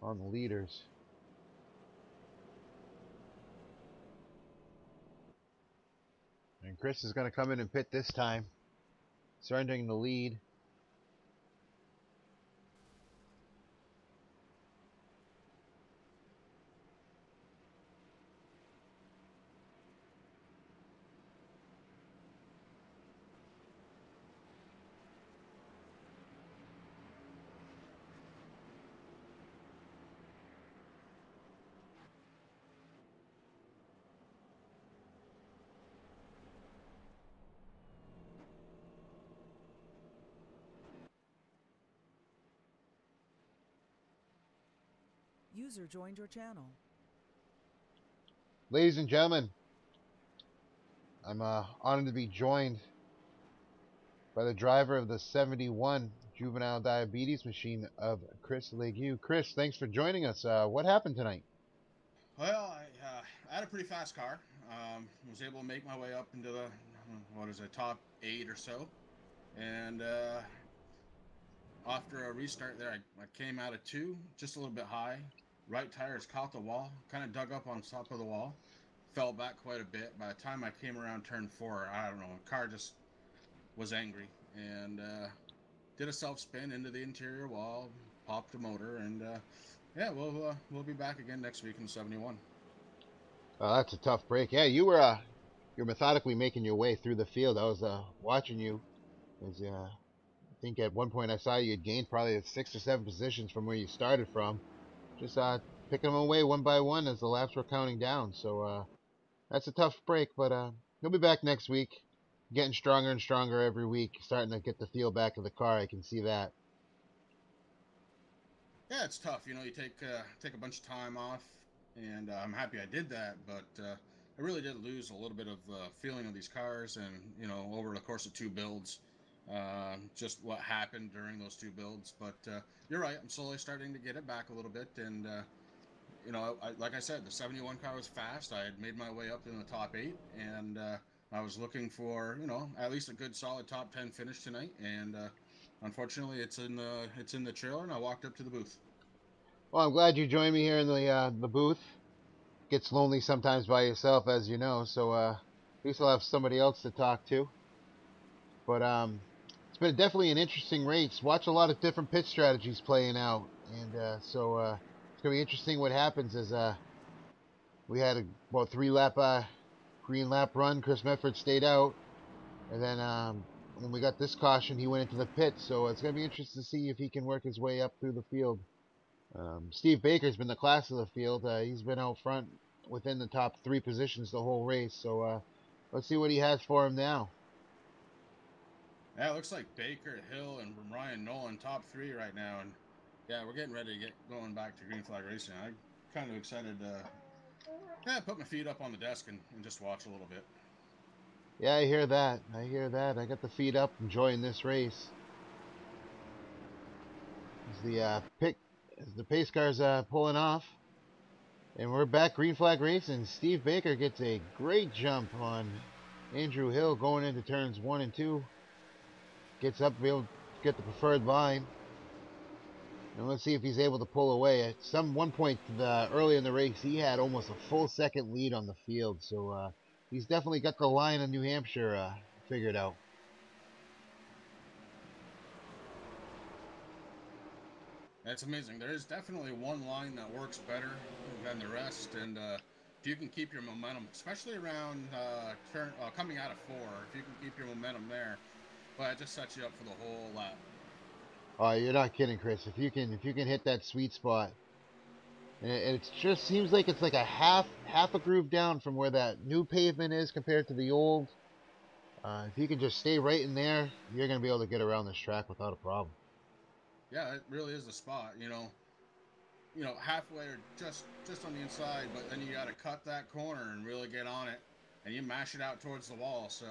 Speaker 4: on the leaders. And Chris is going to come in and pit this time, surrendering the lead.
Speaker 5: User joined your channel.
Speaker 4: Ladies and gentlemen, I'm honored to be joined by the driver of the 71 juvenile diabetes machine of Chris Legue. Chris, thanks for joining us. What happened tonight?
Speaker 6: Well, I had a pretty fast car. Was able to make my way up into the, top 8 or so. And after a restart there, I came out of 2, just a little bit high. Right tire has caught the wall, kind of dug up on top of the wall. Fell back quite a bit. By the time I came around turn 4, I don't know, the car just was angry. And did a self-spin into the interior wall, popped the motor, and yeah, we'll be back again next week in 71.
Speaker 4: That's a tough break. Yeah, you're methodically making your way through the field. I was watching you. As I think at one point I saw you had gained probably 6 or 7 positions from where you started from. Just picking them away one by one as the laps were counting down. So that's a tough break, but you'll be back next week. Getting stronger and stronger every week. Starting to get the feel back of the car. I can see that.
Speaker 6: Yeah, it's tough. You know, you take a bunch of time off, and I'm happy I did that. But I really did lose a little bit of feeling of these cars, and you know, over the course of 2 builds, just what happened during those 2 builds. But you're right. I'm slowly starting to get it back a little bit, and you know, like I said, the 71 car was fast. I had made my way up in the top 8, and I was looking for, you know, at least a good solid top 10 finish tonight. And unfortunately, it's in the trailer, and I walked up to the booth.
Speaker 4: Well, I'm glad you joined me here in the booth. Gets lonely sometimes by yourself, as you know. So at least I'll have somebody else to talk to. But it's been definitely an interesting race. Watch a lot of different pit strategies playing out, and so it's gonna be interesting what happens. As we had a 3-lap green lap run. Chris Medford stayed out, and then when we got this caution, he went into the pit. So it's gonna be interesting to see if he can work his way up through the field. Steve Baker's been the class of the field. He's been out front within the top 3 positions the whole race. So let's see what he has for him now.
Speaker 6: Yeah, it looks like Baker, Hill, and Ryan Nolan top 3 right now, and yeah, we're getting ready to get going back to green flag racing. I'm kind of excited to put my feet up on the desk and just watch a little bit.
Speaker 4: Yeah, I hear that. I got the feet up, enjoying this race. As the pace car's pulling off, and we're back green flag racing. Steve Baker gets a great jump on Andrew Hill going into turns 1 and 2. Gets up to be able to get the preferred line. And let's see if he's able to pull away. At one point early in the race, he had almost a full second lead on the field. So he's definitely got the line of New Hampshire figured out.
Speaker 6: That's amazing. There is definitely one line that works better than the rest, and if you can keep your momentum, especially around coming out of 4, if you can keep your momentum there, well, it just sets you up for the whole lap.
Speaker 4: Oh, you're not kidding, Chris. If you can hit that sweet spot, and it just seems like it's like a half a groove down from where that new pavement is compared to the old. If you can just stay right in there, you're gonna be able to get around this track without a problem.
Speaker 6: Yeah, it really is the spot. Halfway or just on the inside, but then you got to cut that corner and really get on it, and you mash it out towards the wall. So,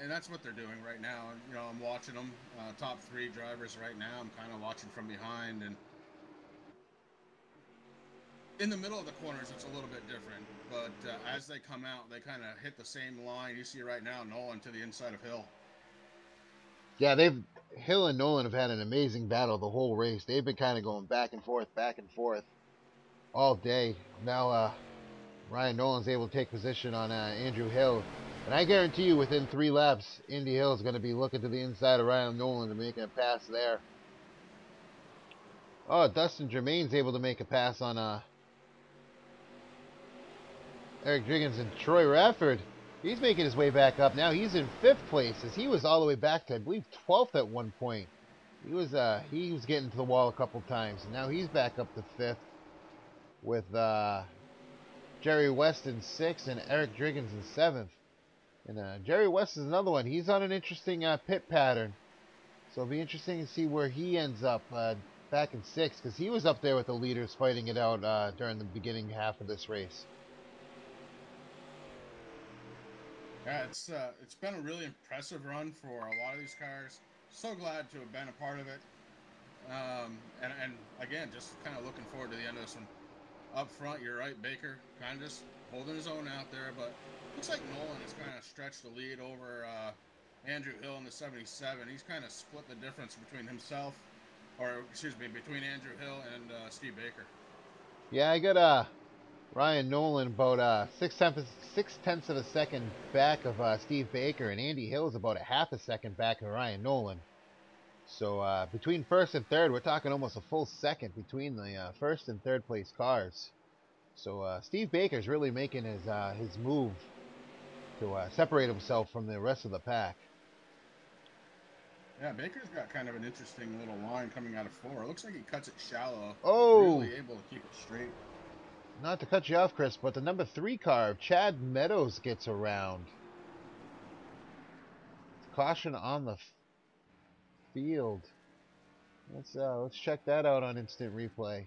Speaker 6: and that's what they're doing right now. I'm watching them, top 3 drivers right now. I'm kind of watching from behind, and in the middle of the corners, it's a little bit different. But as they come out, they kind of hit the same line. You see right now, Nolan to the inside of Hill.
Speaker 4: Yeah, Hill and Nolan have had an amazing battle the whole race. They've been kind of going back and forth all day. Now Ryan Nolan's able to take position on Andrew Hill. And I guarantee you within 3 laps, Indy Hill is going to be looking to the inside of Ryan Nolan to make a pass there. Oh, Dustin Germain's able to make a pass on Eric Driggins, and Troy Radford. He's making his way back up now. He's in 5th place as he was all the way back to, I believe, 12th at one point. He was getting to the wall a couple times. And now he's back up to 5th with Jerry West in 6th and Eric Driggins in 7th. And Jerry West is another one. He's on an interesting pit pattern. So it'll be interesting to see where he ends up back in 6th, because he was up there with the leaders fighting it out during the beginning half of this race.
Speaker 6: Yeah, it's been a really impressive run for a lot of these cars. So glad to have been a part of it. And again, just kind of looking forward to the end of this one. Up front, you're right, Baker kind of just holding his own out there, but looks like Nolan has kind of stretched the lead over Andrew Hill in the 77. He's kind of split the difference between himself, between Andrew Hill and Steve Baker.
Speaker 4: Yeah, I got Ryan Nolan about 6/10 of a second back of Steve Baker, and Andy Hill is about a half a second back of Ryan Nolan. So between 1st and 3rd, we're talking almost a full second between the 1st and 3rd place cars. So Steve Baker's really making his move to separate himself from the rest of the pack.
Speaker 6: Yeah, Baker's got kind of an interesting little line coming out of 4. It looks like he cuts it shallow.
Speaker 4: Oh!
Speaker 6: Really able to keep it straight.
Speaker 4: Not to cut you off, Chris, but the number 3 car, Chad Meadows, gets around. Caution on the field. Let's check that out on instant replay.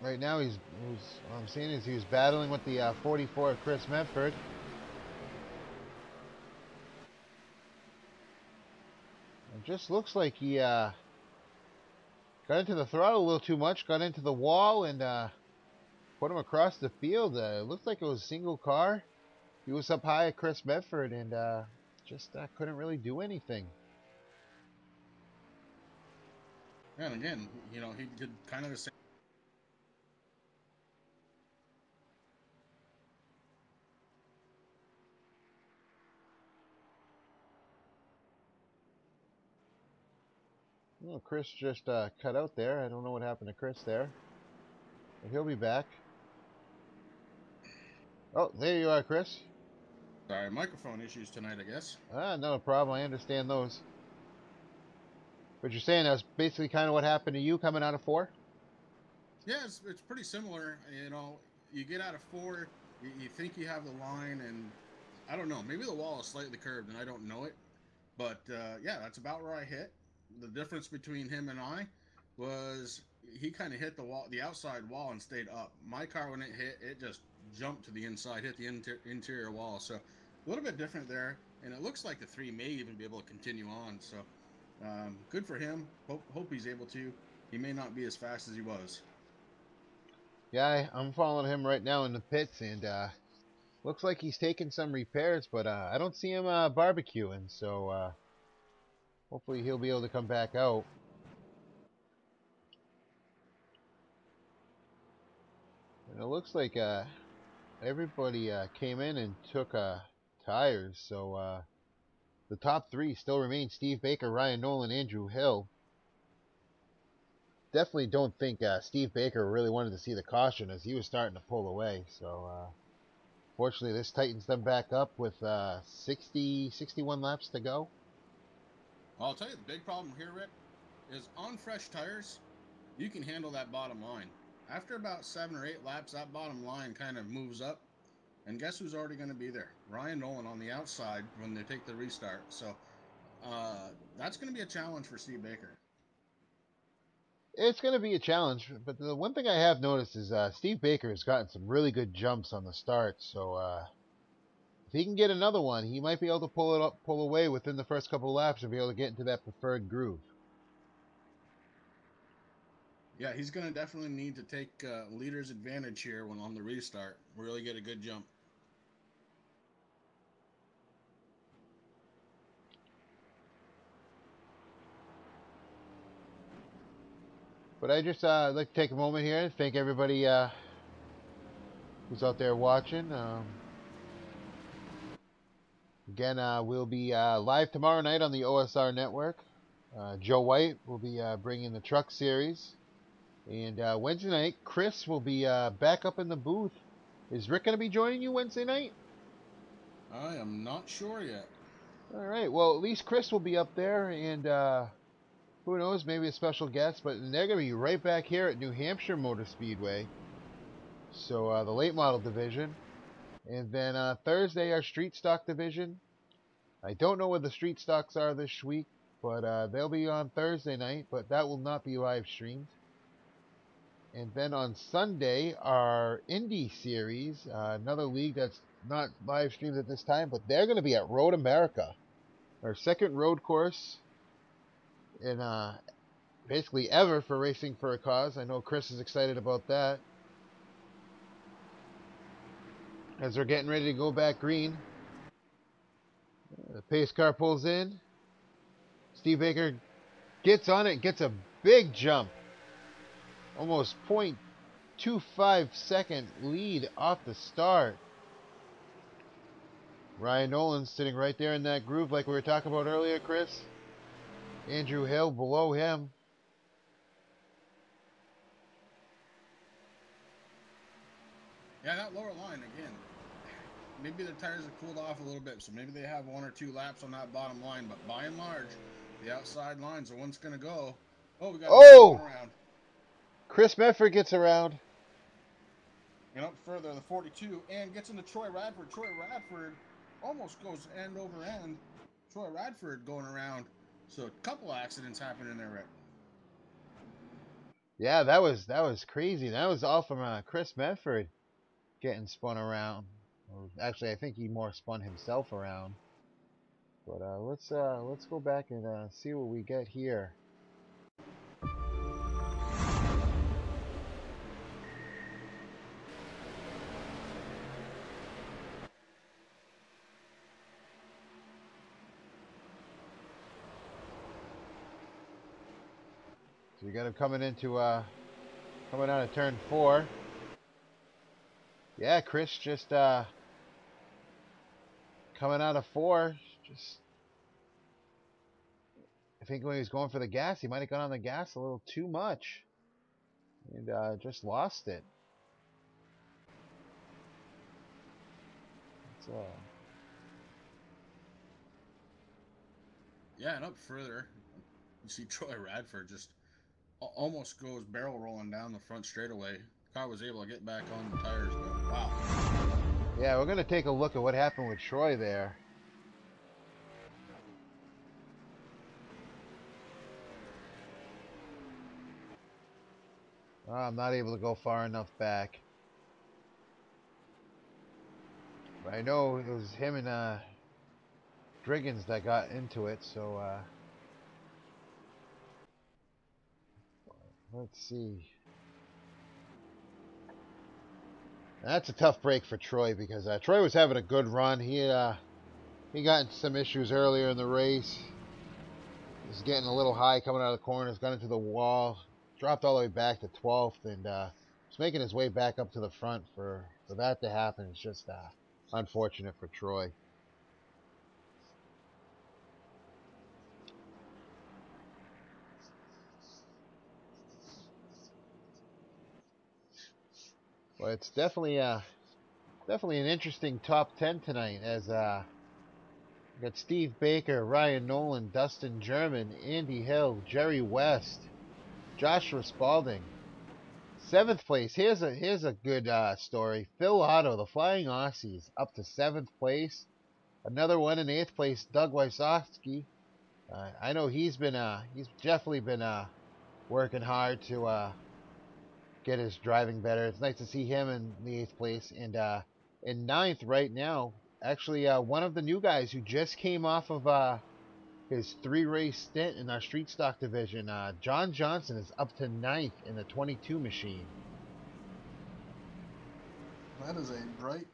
Speaker 4: Right now, what I'm seeing is he was battling with the 44 Chris Medford. It just looks like he got into the throttle a little too much, got into the wall, and put him across the field. It looked like it was a single car. He was up high at Chris Medford and just couldn't really do anything.
Speaker 6: And again, he did kind of the same.
Speaker 4: Well, Chris just cut out there. I don't know what happened to Chris there. But he'll be back. Oh, there you are, Chris.
Speaker 6: Sorry, microphone issues tonight, I guess.
Speaker 4: No problem. I understand those. But you're saying that's basically kind of what happened to you coming out of 4?
Speaker 6: Yeah, it's pretty similar. You get out of 4, you think you have the line, and I don't know. Maybe the wall is slightly curved, and I don't know it. But yeah, that's about where I hit. The difference between him and I was he kind of hit the outside wall, and stayed up. My car, when it hit, it just jumped to the inside, hit the interior wall. So a little bit different there, and it looks like the 3 may even be able to continue on. So good for him. Hope he's able to. He may not be as fast as he was.
Speaker 4: Yeah, I'm following him right now in the pits, and looks like he's taking some repairs, but I don't see him barbecuing, so hopefully he'll be able to come back out. And it looks like everybody came in and took tires. So the top three still remain Steve Baker, Ryan Nolan, Andrew Hill. Definitely don't think Steve Baker really wanted to see the caution as he was starting to pull away. So fortunately, this tightens them back up with 61 laps to go.
Speaker 6: I'll tell you, the big problem here, Rick, is on fresh tires, you can handle that bottom line. After about 7 or 8 laps, that bottom line kind of moves up. And guess who's already going to be there? Ryan Nolan on the outside when they take the restart. So that's going to be a challenge for Steve Baker.
Speaker 4: It's going to be a challenge, but the one thing I have noticed is Steve Baker has gotten some really good jumps on the start. So if he can get another one, he might be able to pull away within the first couple of laps and be able to get into that preferred groove.
Speaker 6: Yeah, he's going to definitely need to take leader's advantage here when on the restart. Really get a good jump.
Speaker 4: But I just like to take a moment here and thank everybody who's out there watching. Again, we'll be live tomorrow night on the OSR network. Joe White will be bringing the truck series. And Wednesday night, Chris will be back up in the booth. Is Rick going to be joining you Wednesday night?
Speaker 6: I am not sure yet.
Speaker 4: All right. Well, at least Chris will be up there. And who knows, maybe a special guest. But they're going to be right back here at New Hampshire Motor Speedway. So the late model division. And then Thursday, our street stock division. I don't know where the street stocks are this week, but they'll be on Thursday night, but that will not be live streamed. And then on Sunday, our Indy Series, another league that's not live streamed at this time, but they're going to be at Road America, our second road course in basically ever for Racing for a Cause. I know Chris is excited about that. As they're getting ready to go back green, the pace car pulls in. Steve Baker gets on it, gets a big jump. Almost 0.25 second lead off the start. Ryan Nolan sitting right there in that groove like we were talking about earlier, Chris. Andrew Hill below him.
Speaker 6: Yeah, that lower line, again, maybe the tires have cooled off a little bit, so maybe they have 1 or 2 laps on that bottom line, but by and large, the outside lines are one's going to go. Oh, we got one around.
Speaker 4: Chris Medford gets around.
Speaker 6: And up further, the 42, and gets into Troy Radford. Troy Radford almost goes end over end. Troy Radford going around. So a couple accidents happened in there, Rick.
Speaker 4: Yeah, that was crazy. That was all from Chris Medford getting spun around. Or actually, I think he more spun himself around. But let's go back and see what we get here. So you got him coming out of turn 4. Yeah, Chris just coming out of 4. Just I think when he was going for the gas, he might have gone on the gas a little too much, and just lost it.
Speaker 6: Yeah, and up further, you see Troy Radford just almost goes barrel rolling down the front straightaway. The car was able to get back on the tires, but wow.
Speaker 4: Yeah, we're going to take a look at what happened with Troy there. Oh, I'm not able to go far enough back. But I know it was him and Driggins that got into it, so let's see. That's a tough break for Troy because Troy was having a good run. He got into some issues earlier in the race. He was getting a little high coming out of the corners, got into the wall, dropped all the way back to 12th, and was making his way back up to the front for For that to happen is just unfortunate for Troy. Well, it's definitely an interesting top 10 tonight, as we got Steve Baker, Ryan Nolan, Dustin German, Andy Hill, Jerry West, Joshua Spalding. 7th place. Here's a good story. Phil Otto, the Flying Aussies, up to 7th place. Another one in 8th place, Doug Wysocki. I know he's definitely been working hard to get his driving better. It's nice to see him in the 8th place. And in 9th right now, actually one of the new guys who just came off of his 3-race stint in our street stock division, John Johnson, is up to 9th in the 22 machine.
Speaker 6: That is a bright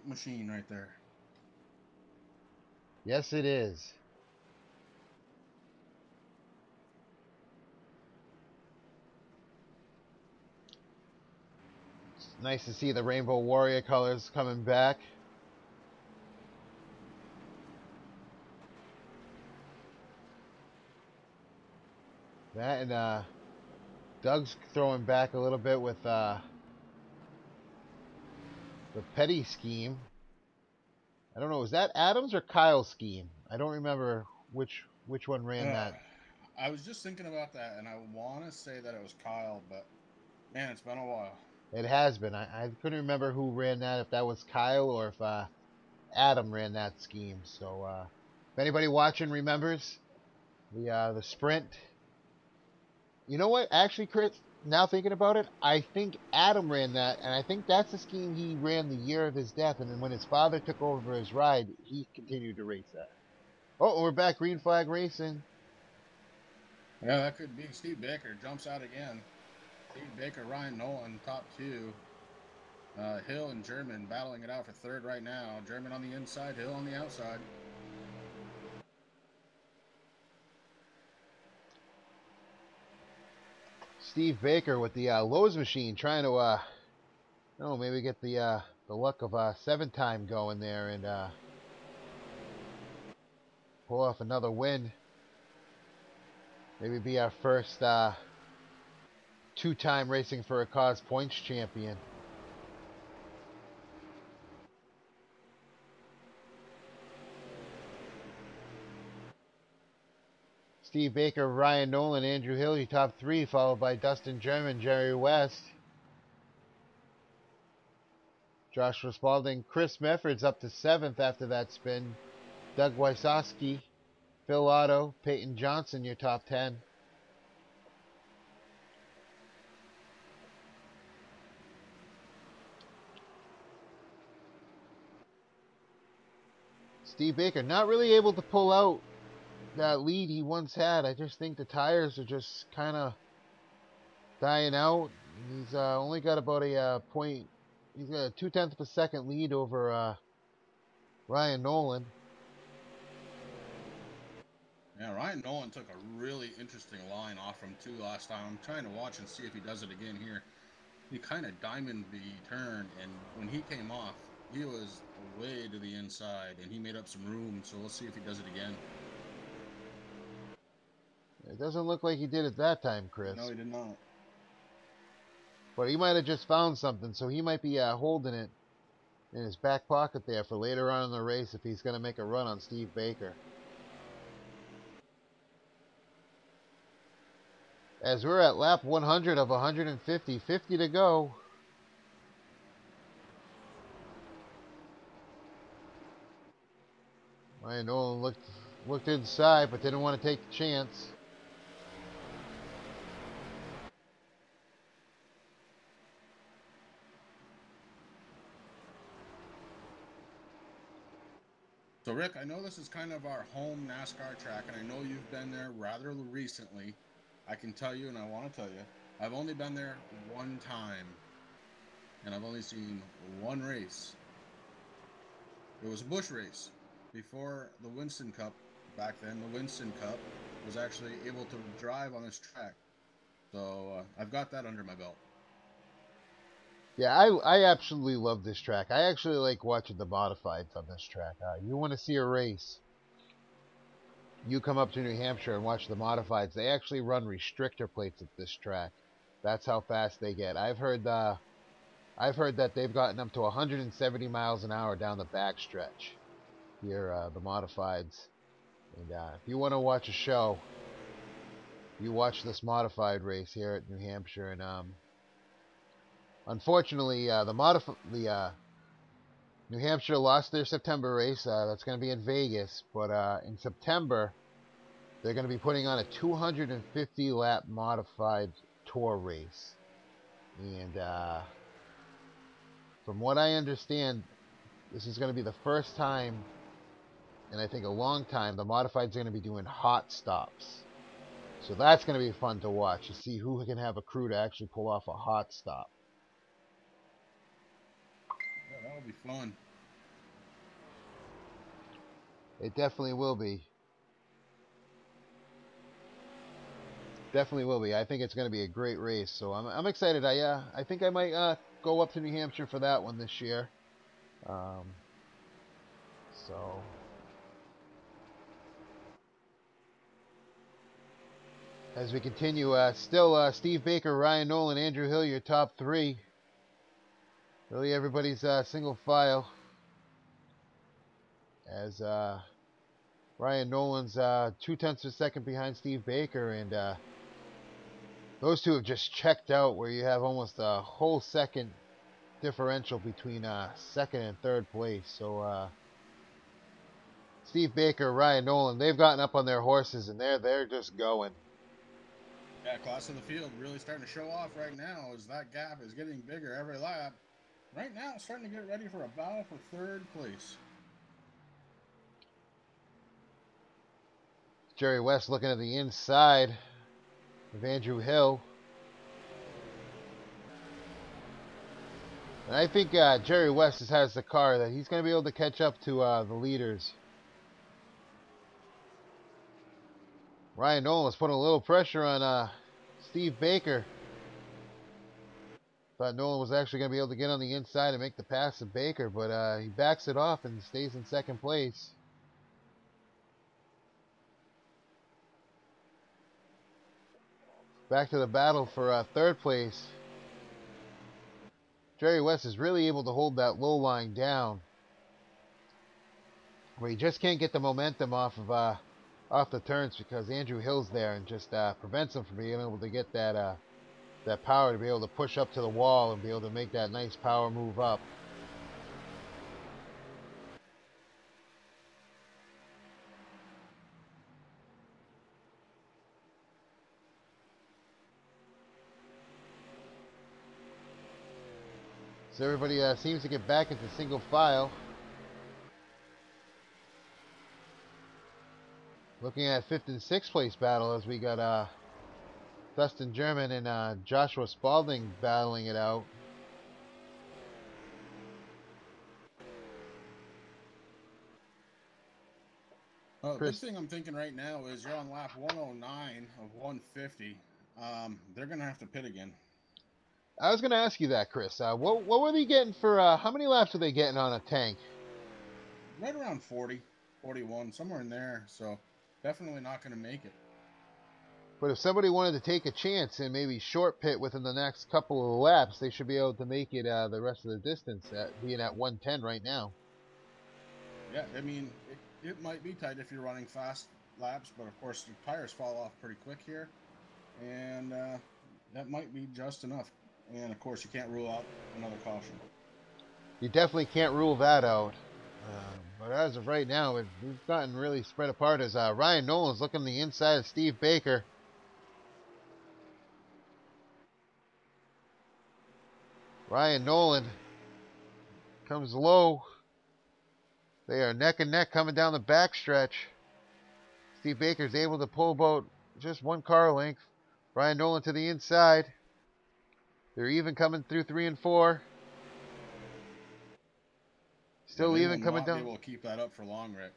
Speaker 6: machine right there.
Speaker 4: Yes, it is. It's nice to see the Rainbow Warrior colors coming back. That and Doug's throwing back a little bit with the Petty scheme. I don't know, was that Adams or Kyle's scheme? I don't remember which one ran that.
Speaker 6: I was just thinking about that, and I want to say that it was Kyle, but man, it's been a while.
Speaker 4: It has been. I couldn't remember who ran that, if that was Kyle or if Adam ran that scheme. So if anybody watching remembers the sprint. You know what? Actually, Chris, now thinking about it, I think Adam ran that, and I think that's the scheme he ran the year of his death, and then when his father took over his ride, he continued to race that. Oh, we're back, green flag racing.
Speaker 6: Yeah, that could be. Steve Baker jumps out again. Steve Baker, Ryan Nolan, top 2. Hill and German battling it out for 3rd right now. German on the inside, Hill on the outside.
Speaker 4: Steve Baker with the Lowe's machine trying to, maybe get the luck of 7-time going there and pull off another win. Maybe be our first 2-time Racing for a Cause points champion. Steve Baker, Ryan Nolan, Andrew Hill, top 3, followed by Dustin German, Jerry West. Joshua Spalding, Chris Mefford's up to 7th after that spin. Doug Wysocki, Phil Otto, Peyton Johnson, your top 10. Steve Baker not really able to pull out that lead he once had. I just think the tires are just kind of dying out. He's only got about a point. He's got a 0.2 of a second lead over Ryan Nolan.
Speaker 6: Yeah, Ryan Nolan took a really interesting line off from 2 last time. I'm trying to watch and see if he does it again here. He kind of diamonded the turn, and when he came off, he was way to the inside, and he made up some room, so we'll see if he does it again.
Speaker 4: It doesn't look like he did it that time, Chris.
Speaker 6: No, he did not.
Speaker 4: But he might have just found something, so he might be holding it in his back pocket there for later on in the race if he's going to make a run on Steve Baker. As we're at lap 100 of 150, 50 to go. Ryan Nolan looked inside, but didn't want to take the chance.
Speaker 6: So, Rick, I know this is kind of our home NASCAR track, and I know you've been there rather recently. I can tell you, and I want to tell you, I've only been there one time, and I've only seen one race. It was a Busch race. Before the Winston Cup, back then, the Winston Cup was actually able to drive on this track. So, I've got that under my belt.
Speaker 4: Yeah, I absolutely love this track. I actually like watching the modifieds on this track. You want to see a race, you come up to New Hampshire and watch the modifieds. They actually run restrictor plates at this track. That's how fast they get. I've heard that they've gotten up to 170 miles an hour down the backstretch here, the modifieds. And if you want to watch a show, you watch this modified race here at New Hampshire. And unfortunately, New Hampshire lost their September race. That's going to be in Vegas. But in September, they're going to be putting on a 250 lap modified tour race. And from what I understand, this is going to be the first time, and I think a long time, the modifieds are going to be doing hot stops. So that's going to be fun to watch, to see who can have a crew to actually pull off a hot stop.
Speaker 6: Yeah, that'll be fun.
Speaker 4: It definitely will be. Definitely will be. I think it's going to be a great race. So I'm excited. I think I might go up to New Hampshire for that one this year. So as we continue, still Steve Baker, Ryan Nolan, Andrew Hill, your top three. Really everybody's single file. As Ryan Nolan's 0.2 of a second behind Steve Baker, and those two have just checked out, where you have almost a whole second differential between second and third place. So Steve Baker, Ryan Nolan, they've gotten up on their horses and they're just going.
Speaker 6: Yeah, class of the field really starting to show off right now as that gap is getting bigger every lap. Right now, it's starting to get ready for a battle for third place.
Speaker 4: Jerry West looking at the inside of Andrew Hill. And I think Jerry West has the car that he's going to be able to catch up to the leaders. Ryan Nolan was putting a little pressure on Steve Baker. Thought Nolan was actually going to be able to get on the inside and make the pass to Baker, but he backs it off and stays in second place. Back to the battle for third place. Jerry West is really able to hold that low line down, where he just can't get the momentum off the turns because Andrew Hill's there and just prevents him from being able to get that power to be able to push up to the wall and be able to make that nice power move up. So everybody seems to get back into single file. Looking at 5th and 6th place battle as we got Dustin German and Joshua Spalding battling it out.
Speaker 6: The
Speaker 4: Chris.
Speaker 6: big thing I'm thinking right now is you're on lap 109 of 150. They're going to have to pit again.
Speaker 4: I was going to ask you that, Chris. What were they getting for, how many laps are they getting on a tank?
Speaker 6: Right around 40, 41, somewhere in there. So definitely not going to make it.
Speaker 4: But if somebody wanted to take a chance and maybe short pit within the next couple of laps, they should be able to make it the rest of the distance, being at 110 right now.
Speaker 6: Yeah, I mean, it might be tight if you're running fast laps, but of course the tires fall off pretty quick here, and that might be just enough. And of course you can't rule out another caution.
Speaker 4: You definitely can't rule that out. But as of right now, we've gotten really spread apart as Ryan Nolan's looking the inside of Steve Baker. Ryan Nolan comes low. They are neck and neck coming down the backstretch. Steve Baker's able to pull about just one car length. Ryan Nolan to the inside. They're even coming through 3 and 4. Still even coming down.
Speaker 6: They will keep that up for long, Rick.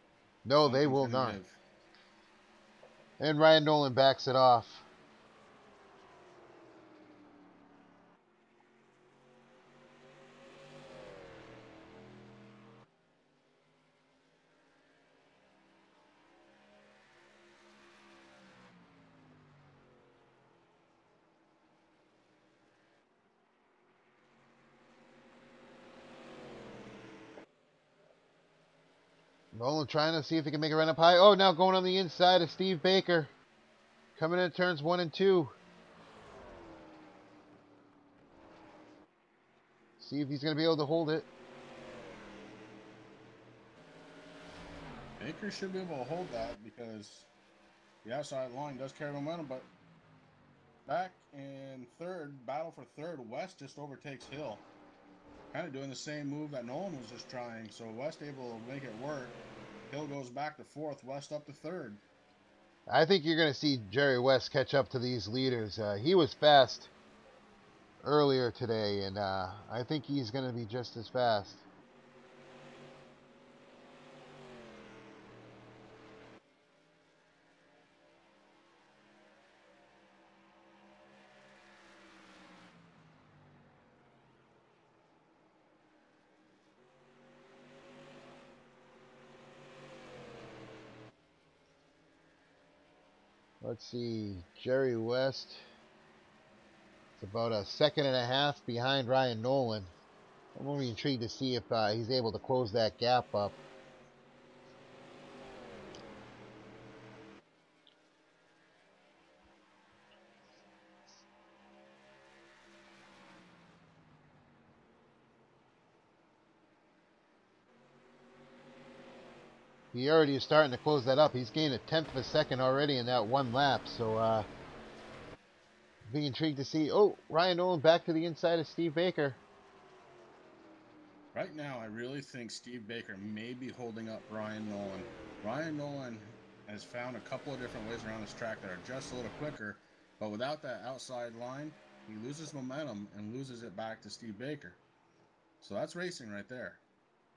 Speaker 4: No, they will not. And Ryan Nolan backs it off. Nolan trying to see if he can make a run up high. Oh, now going on the inside of Steve Baker. Coming in turns 1 and 2. See if he's going to be able to hold it.
Speaker 6: Baker should be able to hold that because the outside line does carry momentum, but back in third, battle for third, West just overtakes Hill. Kind of doing the same move that Nolan was just trying, so West able to make it work. Hill goes back to fourth, West up to third.
Speaker 4: I think you're going to see Jerry West catch up to these leaders. He was fast earlier today, and I think he's going to be just as fast. Let's see, Jerry West. It's about a second and a half behind Ryan Nolan. I'm really intrigued to see if he's able to close that gap up. He already is starting to close that up. He's gained a tenth of a second already in that one lap. So, be intrigued to see. Oh, Ryan Nolan back to the inside of Steve Baker.
Speaker 6: Right now, I really think Steve Baker may be holding up Ryan Nolan. Ryan Nolan has found a couple of different ways around this track that are just a little quicker, but without that outside line, he loses momentum and loses it back to Steve Baker. So that's racing right there.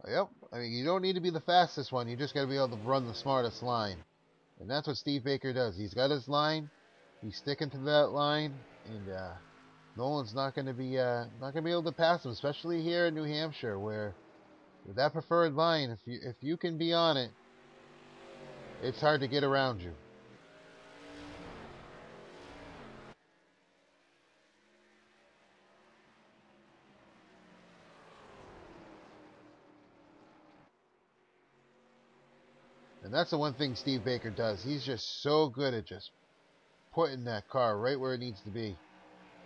Speaker 4: Yep. I mean, you don't need to be the fastest one. You just got to be able to run the smartest line. And that's what Steve Baker does. He's got his line. He's sticking to that line. And Nolan's not going to be able to pass him, especially here in New Hampshire, where with that preferred line, if you can be on it, it's hard to get around you. And that's the one thing Steve Baker does. He's just so good at just putting that car right where it needs to be.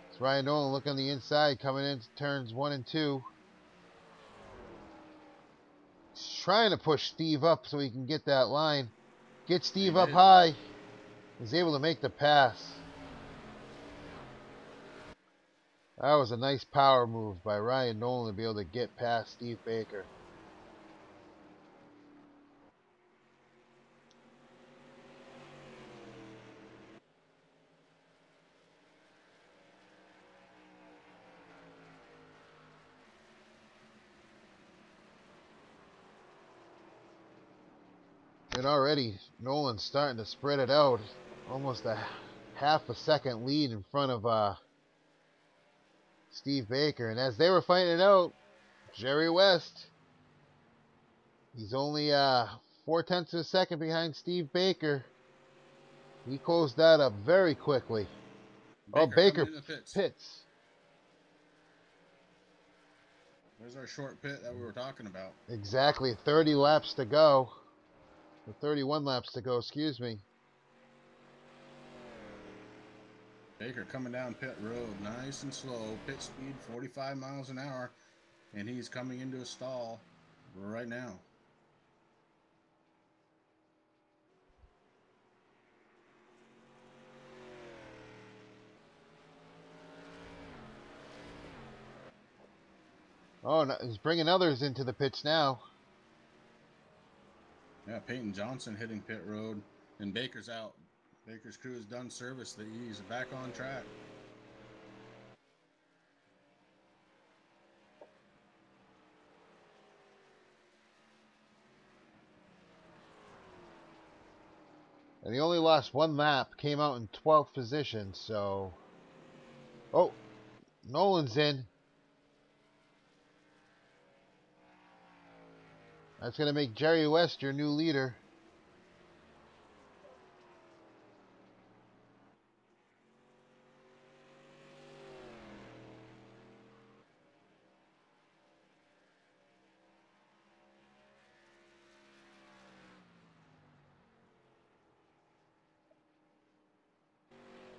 Speaker 4: It's Ryan Nolan looking on the inside, coming into turns 1 and 2. He's trying to push Steve up so he can get that line. Get Steve up high. He's able to make the pass. That was a nice power move by Ryan Nolan to be able to get past Steve Baker. And already Nolan's starting to spread it out. Almost a half a second lead in front of Steve Baker. And as they were fighting it out, Jerry West, he's only 4/10 of a second behind Steve Baker. He closed that up very quickly. Baker pits.
Speaker 6: There's our short pit that we were talking about.
Speaker 4: Exactly, 30 laps to go. Or 31 laps to go, excuse me.
Speaker 6: Baker coming down pit road, nice and slow. Pit speed 45 miles an hour, and he's coming into a stall right now.
Speaker 4: Oh, no, he's bringing others into the pits now.
Speaker 6: Yeah, Peyton Johnson hitting pit road, and Baker's out. Baker's crew has done service. He's back on track.
Speaker 4: And he only lost one lap, came out in 12th position, so... Oh, Nolan's in. That's going to make Jerry West your new leader.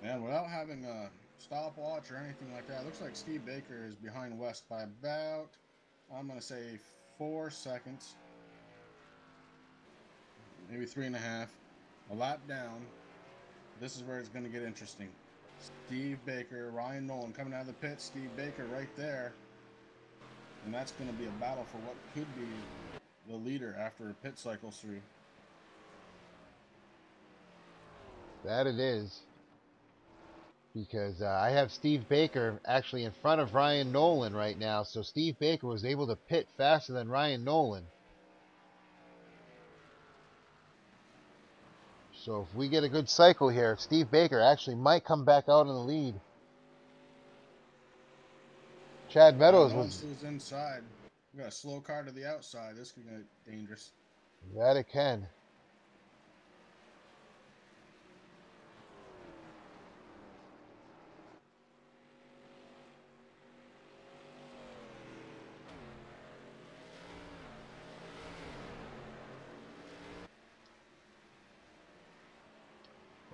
Speaker 6: And without having a stopwatch or anything like that, it looks like Steve Baker is behind West by about, I'm going to say 4 seconds, maybe 3.5, a lap down. This is where it's going to get interesting. Steve Baker, Ryan Nolan coming out of the pit. Steve Baker right there. And that's going to be a battle for what could be the leader after a pit cycles through.
Speaker 4: That it is. Because I have Steve Baker actually in front of Ryan Nolan right now. So Steve Baker was able to pit faster than Ryan Nolan. So if we get a good cycle here, Steve Baker actually might come back out in the lead. Chad Meadows was...
Speaker 6: Alonso's inside. We got a slow car to the outside. This could get dangerous.
Speaker 4: That it can.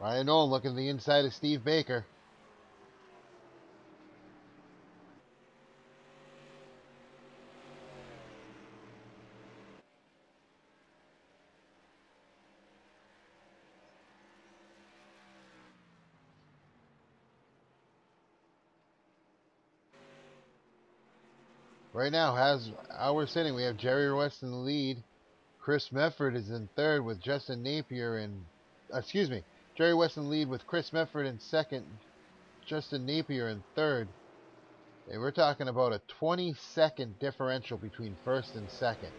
Speaker 4: Ryan Nolan looking to the inside of Steve Baker. Right now, how we're sitting, we have Jerry West in the lead. Chris Mefford is in third with Justin Napier in... excuse me. Jerry West in the lead with Chris Mefford in second. Justin Napier in third. Hey, we're talking about a 20-second differential between first and second.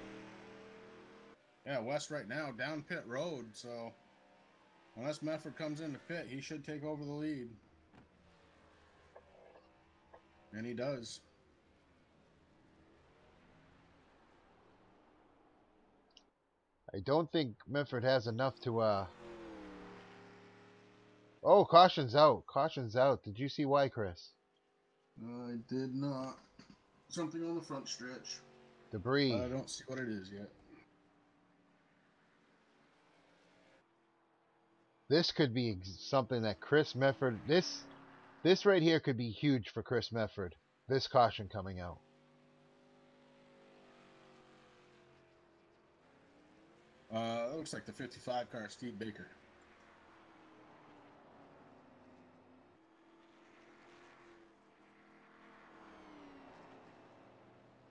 Speaker 6: Yeah, West right now down pit road, so unless Mefford comes into pit, he should take over the lead. And he does.
Speaker 4: I don't think Mefford has enough to... Oh, caution's out. Caution's out. Did you see why, Chris?
Speaker 6: I did not. Something on the front stretch.
Speaker 4: Debris.
Speaker 6: I don't see what it is yet.
Speaker 4: This could be something that Chris Mefford... This right here could be huge for Chris Mefford. This caution coming out.
Speaker 6: It looks like the 55 car, Steve Baker.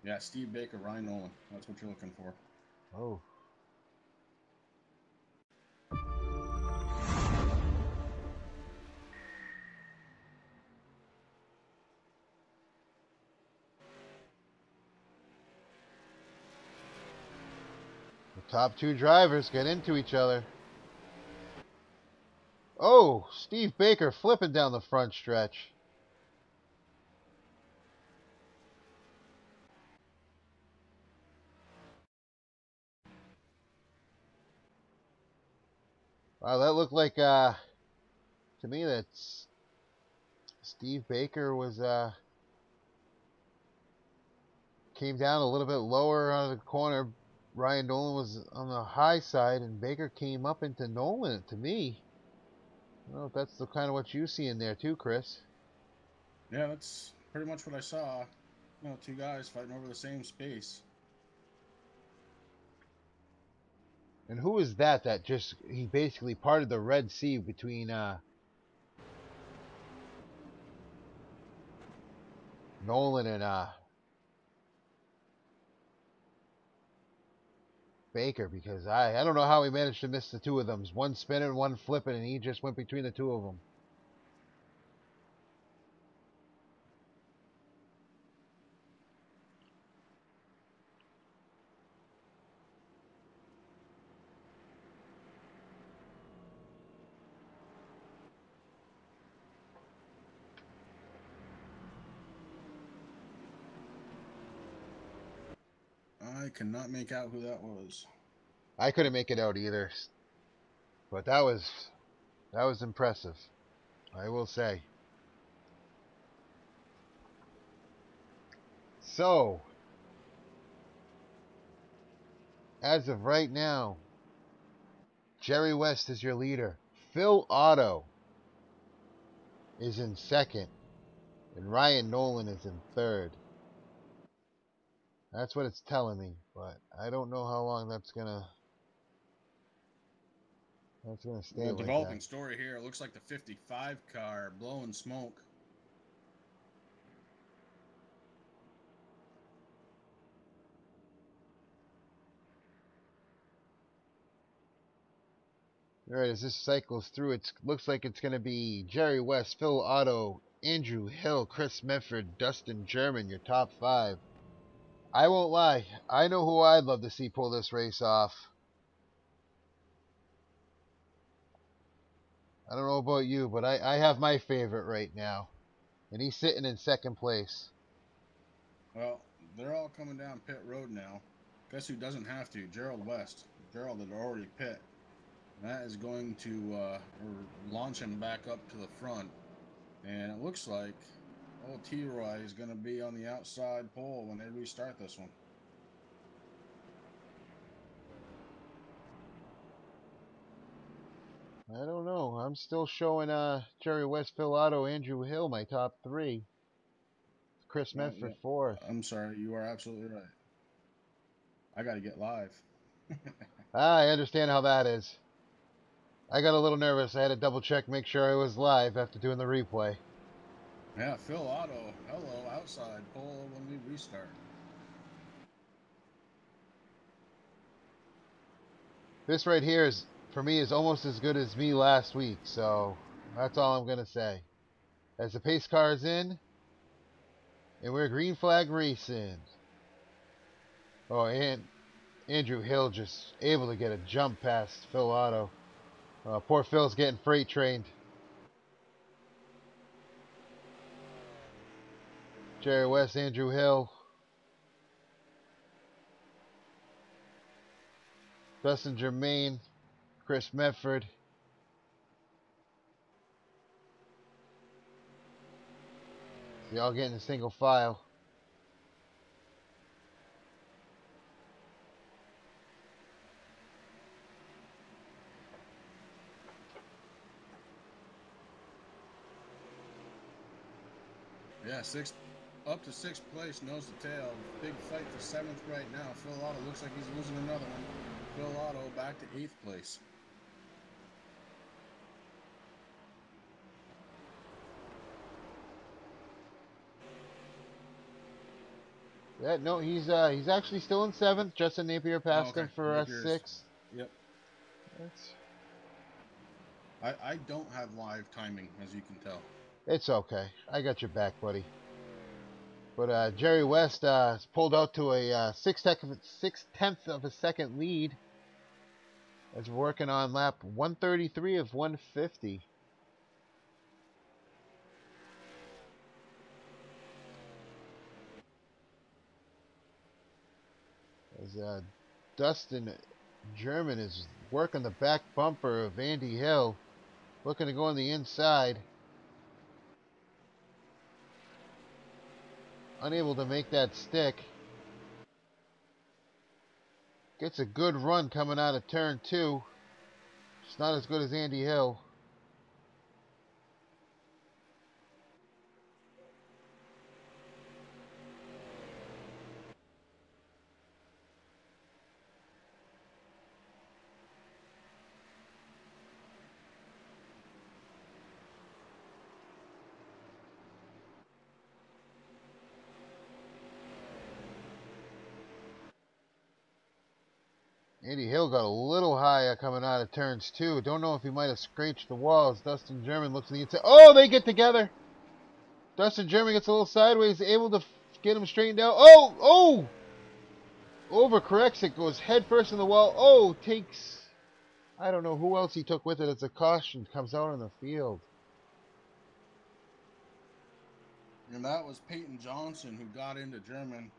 Speaker 6: Yeah, Steve Baker, Ryan Nolan. That's what you're looking for.
Speaker 4: Oh. The top two drivers get into each other. Oh, Steve Baker flipping down the front stretch. Wow, that looked like, to me, that's Steve Baker was, came down a little bit lower out of the corner. Ryan Nolan was on the high side, and Baker came up into Nolan, to me. I don't know if that's the kind of what you see in there, too, Chris.
Speaker 6: Yeah, that's pretty much what I saw. You know, two guys fighting over the same space.
Speaker 4: And who is that just, he basically parted the Red Sea between, Nolan and, Baker, because I don't know how he managed to miss the two of them. One spinning, one flipping, and he just went between the two of them.
Speaker 6: I cannot make out who that was.
Speaker 4: I couldn't make it out either, but that was impressive, I will say. So, as of right now, Jerry West is your leader. Phil Otto is in second, and Ryan Nolan is in third. That's what it's telling me, but I don't know how long that's gonna stay
Speaker 6: The
Speaker 4: like
Speaker 6: developing
Speaker 4: that.
Speaker 6: story here. It looks like the 55 car blowing smoke.
Speaker 4: All right, as this cycles through, it looks like it's going to be Jerry West, Phil Otto, Andrew Hill, Chris Medford, Dustin German, your top 5. I won't lie, I know who I'd love to see pull this race off. I don't know about you, but I have my favorite right now, and he's sitting in second place.
Speaker 6: Well, they're all coming down pit road now. Guess who doesn't have to? Gerald West. Gerald had already pit. And that is going to launch him back up to the front. And it looks like old T-Roy is going to be on the outside pole when they restart this one.
Speaker 4: I don't know. I'm still showing Jerry West, Phil Otto, Andrew Hill, my top 3. Chris Medford, 4th.
Speaker 6: I'm sorry, you are absolutely right. I got to get live.
Speaker 4: I understand how that is. I got a little nervous. I had to double check, make sure I was live after doing the replay.
Speaker 6: Yeah, Phil Otto, hello, outside pole when we restart.
Speaker 4: This right here is, for me, is almost as good as me last week, so that's all I'm going to say. As the pace car is in, and we're green flag racing. Oh, and Andrew Hill just able to get a jump past Phil Otto. Poor Phil's getting freight trained. Jerry West, Andrew Hill. Dustin Germain, Chris Medford. They all getting a single file.
Speaker 6: Yeah, up to sixth place, nose to tail. Big fight for 7th right now. Phil Otto looks like he's losing another one. Phil Otto back to 8th place.
Speaker 4: Yeah, no, he's actually still in 7th. Justin Napier passed him for 6th.
Speaker 6: Yep. I don't have live timing, as you can tell.
Speaker 4: It's okay. I got your back, buddy. But Jerry West pulled out to a 6/10 of a second lead as we're working on lap 133 of 150. As Dustin German is working the back bumper of Andy Hill, looking to go on the inside. Unable to make that stick. Gets a good run coming out of turn 2. It's not as good as Andy Hill. Andy Hill got a little high coming out of turns 2. Don't know if he might have scratched the walls. Dustin German looks to the inside. Oh, they get together. Dustin German gets a little sideways, able to get him straightened out. Oh! Overcorrects it, goes head first in the wall. Oh, takes... I don't know who else he took with it as a caution. Comes out on the field.
Speaker 6: And that was Peyton Johnson who got into German.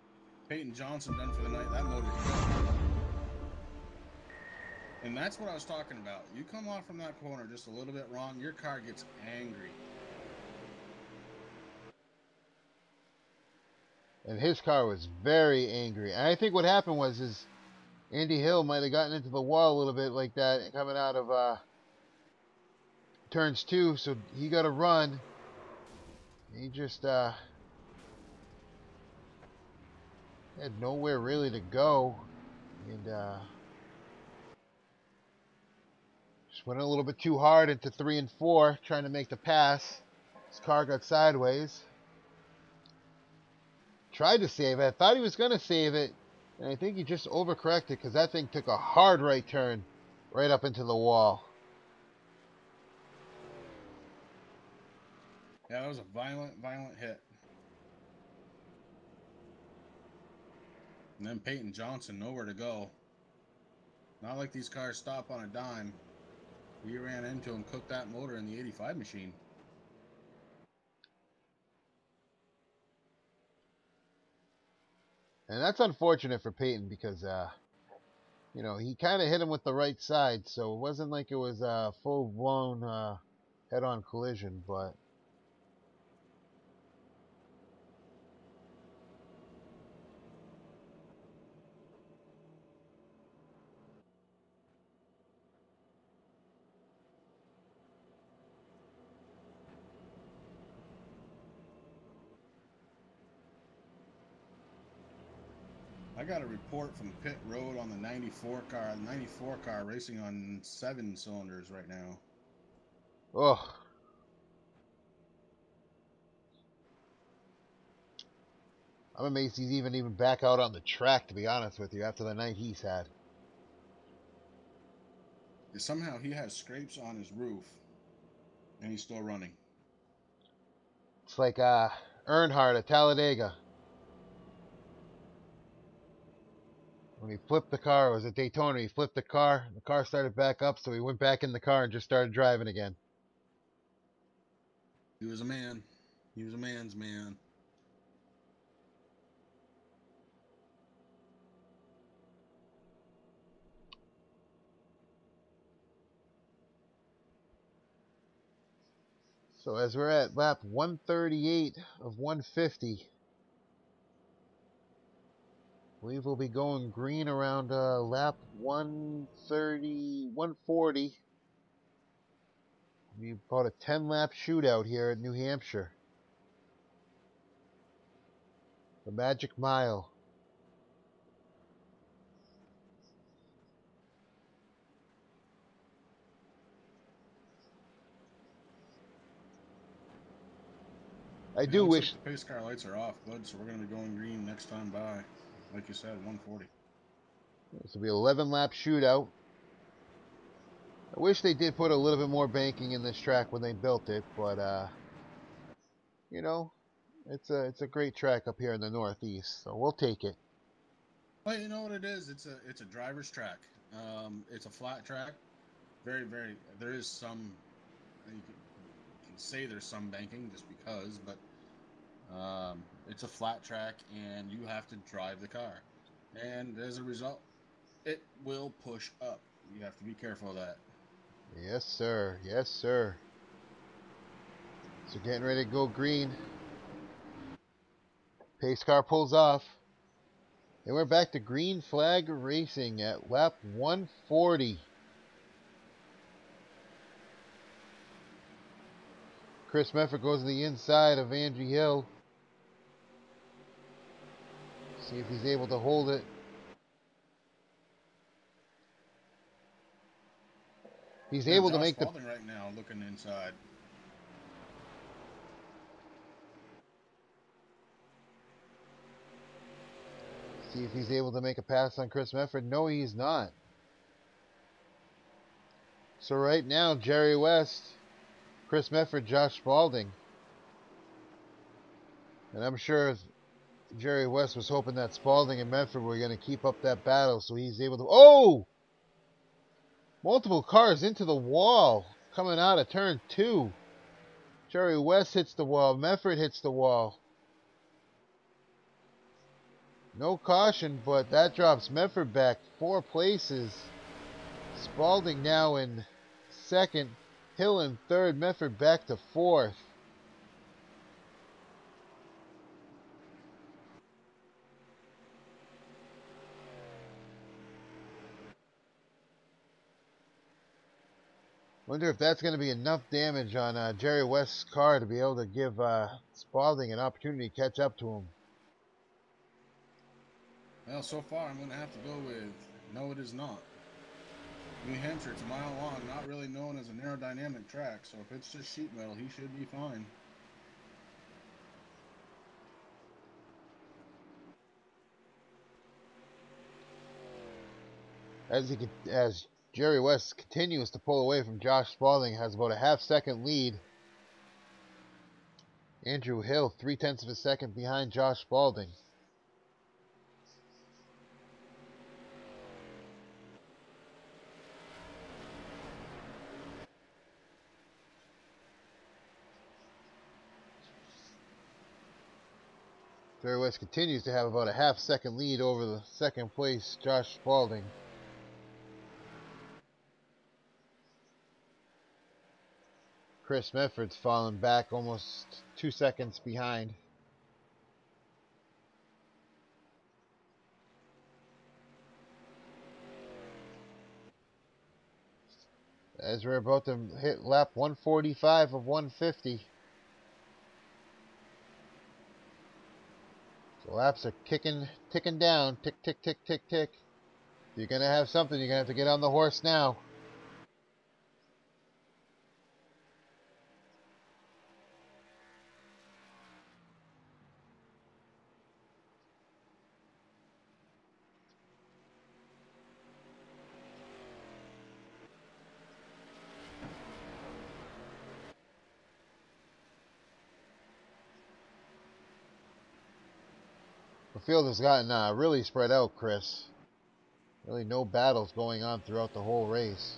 Speaker 6: Peyton Johnson done for the night. That motor killed. And that's what I was talking about. You come off from that corner just a little bit wrong, your car gets angry.
Speaker 4: And his car was very angry. And I think what happened was Andy Hill might have gotten into the wall a little bit like that coming out of turns 2. So he got a run. He just had nowhere really to go, and just went a little bit too hard into 3 and 4, trying to make the pass. His car got sideways. Tried to save it. I thought he was going to save it, and I think he just overcorrected because that thing took a hard right turn right up into the wall.
Speaker 6: Yeah, that was a violent hit. And then Peyton Johnson, nowhere to go. Not like these cars stop on a dime. We ran into him, cooked that motor in the 85 machine.
Speaker 4: And that's unfortunate for Peyton because, you know, he kind of hit him with the right side, so it wasn't like it was a full-blown head-on collision, but
Speaker 6: I got a report from pit road on the 94 car. The 94 car racing on 7 cylinders right now.
Speaker 4: oh. I'm amazed he's even back out on the track, to be honest with you, after the night he's had.
Speaker 6: Somehow he has scrapes on his roof, and he's still running.
Speaker 4: It's like Earnhardt at Talladega. When he flipped the car, it was at Daytona, he flipped the car started back up, so he went back in the car and just started driving again.
Speaker 6: He was a man. He was a man's man.
Speaker 4: So as we're at lap 138 of 150, I believe we'll be going green around lap 130, 140. We've about a 10-lap shootout here at New Hampshire. The Magic Mile. I do
Speaker 6: Looks
Speaker 4: wish
Speaker 6: like the pace car lights are off, bud, so we're going to be going green next time by. Like you said, 140.
Speaker 4: this will be an 11-lap shootout. I wish they did put a little bit more banking in this track when they built it, but you know, it's a great track up here in the Northeast, so we'll take it.
Speaker 6: Well, you know what it is? It's a driver's track. It's a flat track. Very, very. There is some. You can say there's some banking just because, but it's a flat track, and you have to drive the car, and as a result, it will push up. You have to be careful of that.
Speaker 4: Yes, sir. Yes, sir. So getting ready to go green. Pace car pulls off. And we're back to green flag racing at lap 140. Chris Meffert goes to the inside of Angie Hill. See if he's able to hold it. He's able to
Speaker 6: Josh
Speaker 4: make the...
Speaker 6: Spalding right now looking inside.
Speaker 4: See if he's able to make a pass on Chris Meffert. No, he's not. So right now, Jerry West, Chris Meffert, Josh Spalding. And I'm sure Jerry West was hoping that Spalding and Meffert were going to keep up that battle, so he's able to... Oh! Multiple cars into the wall coming out of turn 2. Jerry West hits the wall. Meffert hits the wall. No caution, but that drops Meffert back 4 places. Spalding now in 2nd. Hill in 3rd. Meffert back to 4th. Wonder if that's going to be enough damage on Jerry West's car to be able to give Spalding an opportunity to catch up to him.
Speaker 6: Well, so far I'm going to have to go with no, it is not. New Hampshire, it's a mile long, not really known as an aerodynamic track, so if it's just sheet metal, he should be fine.
Speaker 4: As Jerry West continues to pull away from Josh Spalding, has about a half-second lead. Andrew Hill, 0.3 of a second behind Josh Spalding. Jerry West continues to have about a half-second lead over the second place Josh Spalding. Chris Medford's fallen back almost 2 seconds behind. As we're about to hit lap 145 of 150. The laps are ticking down. Tick, tick, tick, tick, tick. If you're going to have something, you're going to have to get on the horse now. The field has gotten really spread out, Chris. Really no battles going on throughout the whole race.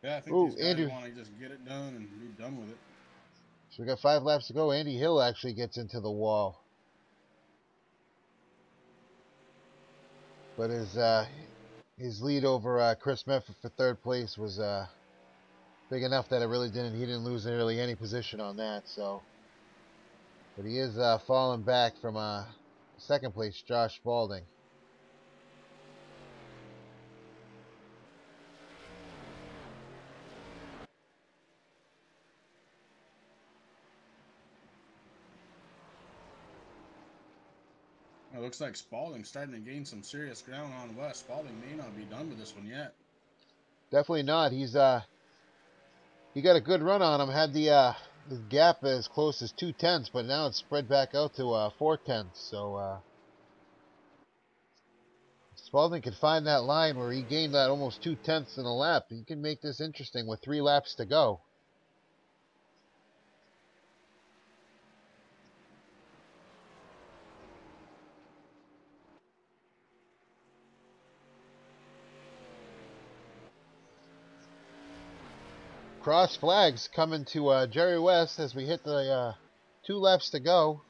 Speaker 6: Yeah, I think these guys want to just get it done and be done with it.
Speaker 4: So we got 5 laps to go. Andy Hill actually gets into the wall. But his lead over Chris Medford for 3rd place was big enough that he didn't lose really any position on that. So, but he is falling back from 2nd place Josh Spalding.
Speaker 6: It looks like Spalding's starting to gain some serious ground on West. Spalding may not be done with this one yet.
Speaker 4: Definitely not. He got a good run on him. Had the gap as close as 0.2, but now it's spread back out to 0.4. So Spalding could find that line where he gained that almost 0.2 in a lap. He can make this interesting with 3 laps to go. Cross flags coming to Jerry West as we hit the 2 laps to go.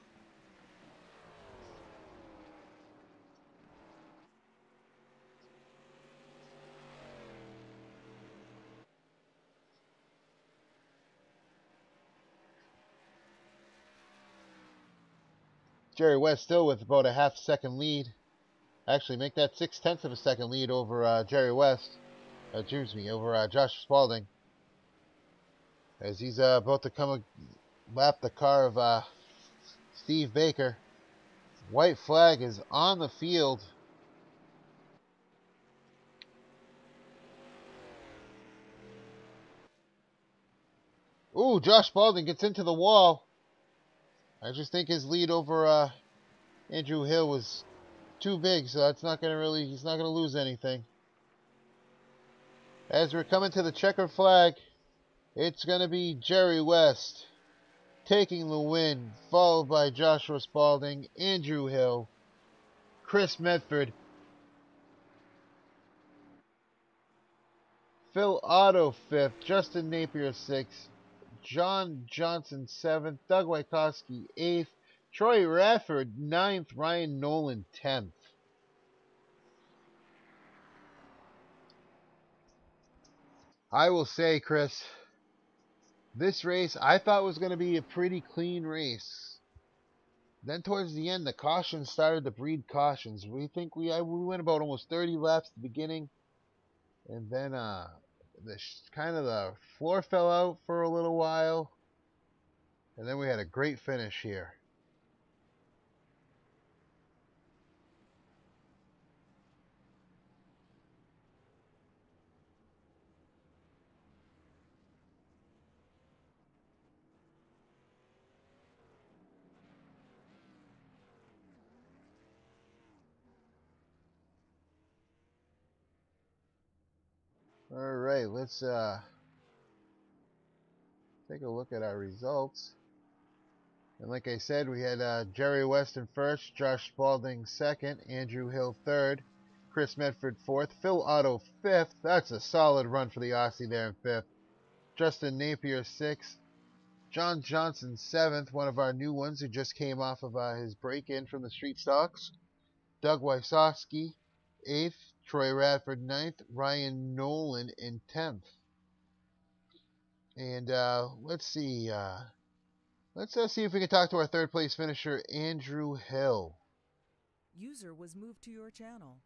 Speaker 4: Jerry West still with about a half-second lead. Actually, make that 0.6 of a second lead over Jerry West. Over Josh Spalding. As he's about to come lap the car of Steve Baker. White flag is on the field. Ooh, Josh Spalding gets into the wall. I just think his lead over Andrew Hill was too big, so that's not gonna he's not gonna lose anything. As we're coming to the checkered flag, it's gonna be Jerry West taking the win, followed by Joshua Spalding, Andrew Hill, Chris Medford, Phil Otto 5th, Justin Napier 6th, John Johnson 7th, Doug Wykowski 8th, Troy Rafford 9th, Ryan Nolan 10th. I will say, Chris, this race I thought was going to be a pretty clean race. Then towards the end, the cautions started to breed cautions. We went about almost 30 laps at the beginning. And then kind of the floor fell out for a little while, and then we had a great finish here. All right, let's take a look at our results. And like I said, we had Jerry West in first, Josh Spalding second, Andrew Hill third, Chris Medford fourth, Phil Otto fifth. That's a solid run for the Aussie there in fifth. Justin Napier sixth, John Johnson seventh, one of our new ones who just came off of his break-in from the street stocks. Doug Wysowski eighth, Troy Radford ninth, Ryan Nolan in 10th. And let's see. Let's see if we can talk to our third place finisher, Andrew Hill.
Speaker 5: User was moved to your channel.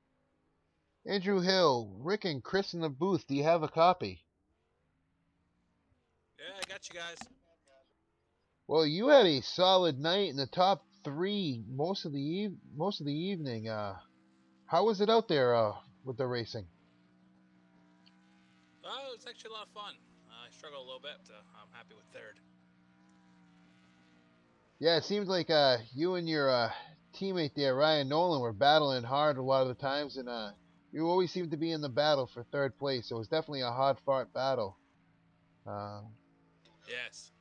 Speaker 4: Andrew Hill, Rick and Chris in the booth. Do you have a copy?
Speaker 7: Yeah, I got you guys.
Speaker 4: Well, you had a solid night in the top three most of the evening. How was it out there with the racing?
Speaker 7: Oh, it was actually a lot of fun. I struggled a little bit. I'm happy with third.
Speaker 4: Yeah, it seems like you and your teammate there, Ryan Nolan, were battling hard a lot of the times, and you always seemed to be in the battle for third place. So it was definitely a hard-fought battle.
Speaker 7: Yes.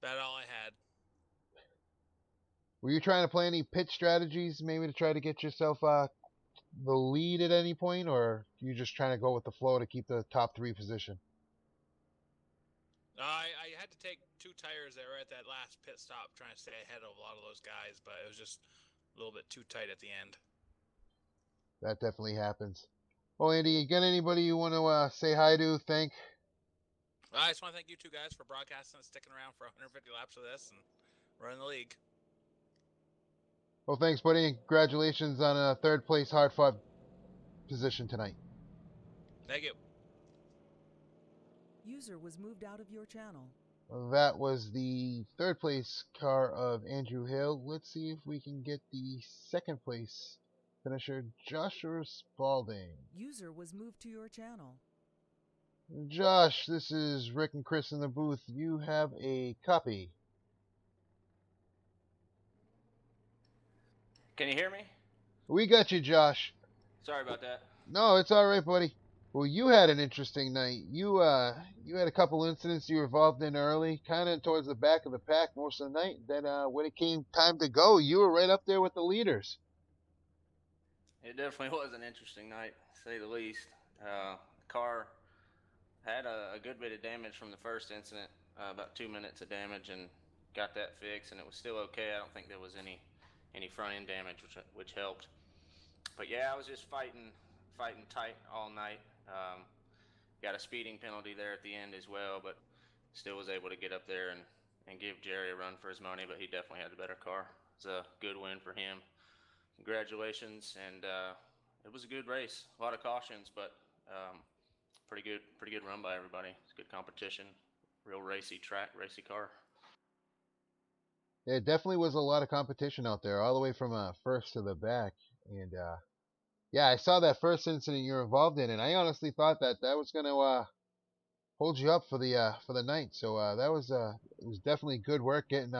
Speaker 7: About all I had.
Speaker 4: Were you trying to play any pitch strategies, maybe to try to get yourself the lead at any point, or you just trying to go with the flow to keep the top three position?
Speaker 7: I had to take 2 tires there at that last pit stop, trying to stay ahead of a lot of those guys, but it was just a little bit too tight at the end.
Speaker 4: That definitely happens. Well, Andy, you got anybody you want to say hi to, thank?
Speaker 7: I just want to thank you two guys for broadcasting and sticking around for 150 laps of this and running the league.
Speaker 4: Well, thanks, buddy, and congratulations on a third place hard-fought position tonight.
Speaker 7: Thank you.
Speaker 5: User was moved out of your channel.
Speaker 4: That was the third place car of Andrew Hill. Let's see if we can get the second place finisher, Joshua Spalding.
Speaker 5: User was moved to your channel.
Speaker 4: Josh, this is Rick and Chris in the booth. You have a copy.
Speaker 8: Can you hear me?
Speaker 4: We got you, Josh.
Speaker 8: Sorry about that.
Speaker 4: No, it's all right, buddy. Well, you had an interesting night. You had a couple incidents you were involved in early, kind of towards the back of the pack most of the night. Then when it came time to go, you were right up there with the leaders.
Speaker 8: It definitely was an interesting night, to say the least. The car had a good bit of damage from the first incident, about 2 minutes of damage, and got that fixed, and it was still okay. I don't think there was any front end damage, which helped. But yeah, I was just fighting tight all night. Got a speeding penalty there at the end as well, but still was able to get up there and give Jerry a run for his money, but he definitely had the better car. It's a good win for him. Congratulations, and it was a good race. A lot of cautions, but pretty good run by everybody. It's good competition, real racy track, racy car.
Speaker 4: Yeah, it definitely was a lot of competition out there, all the way from first to the back. And yeah, I saw that first incident you were involved in, and I honestly thought that was going to hold you up for the night. So that was it was definitely good work getting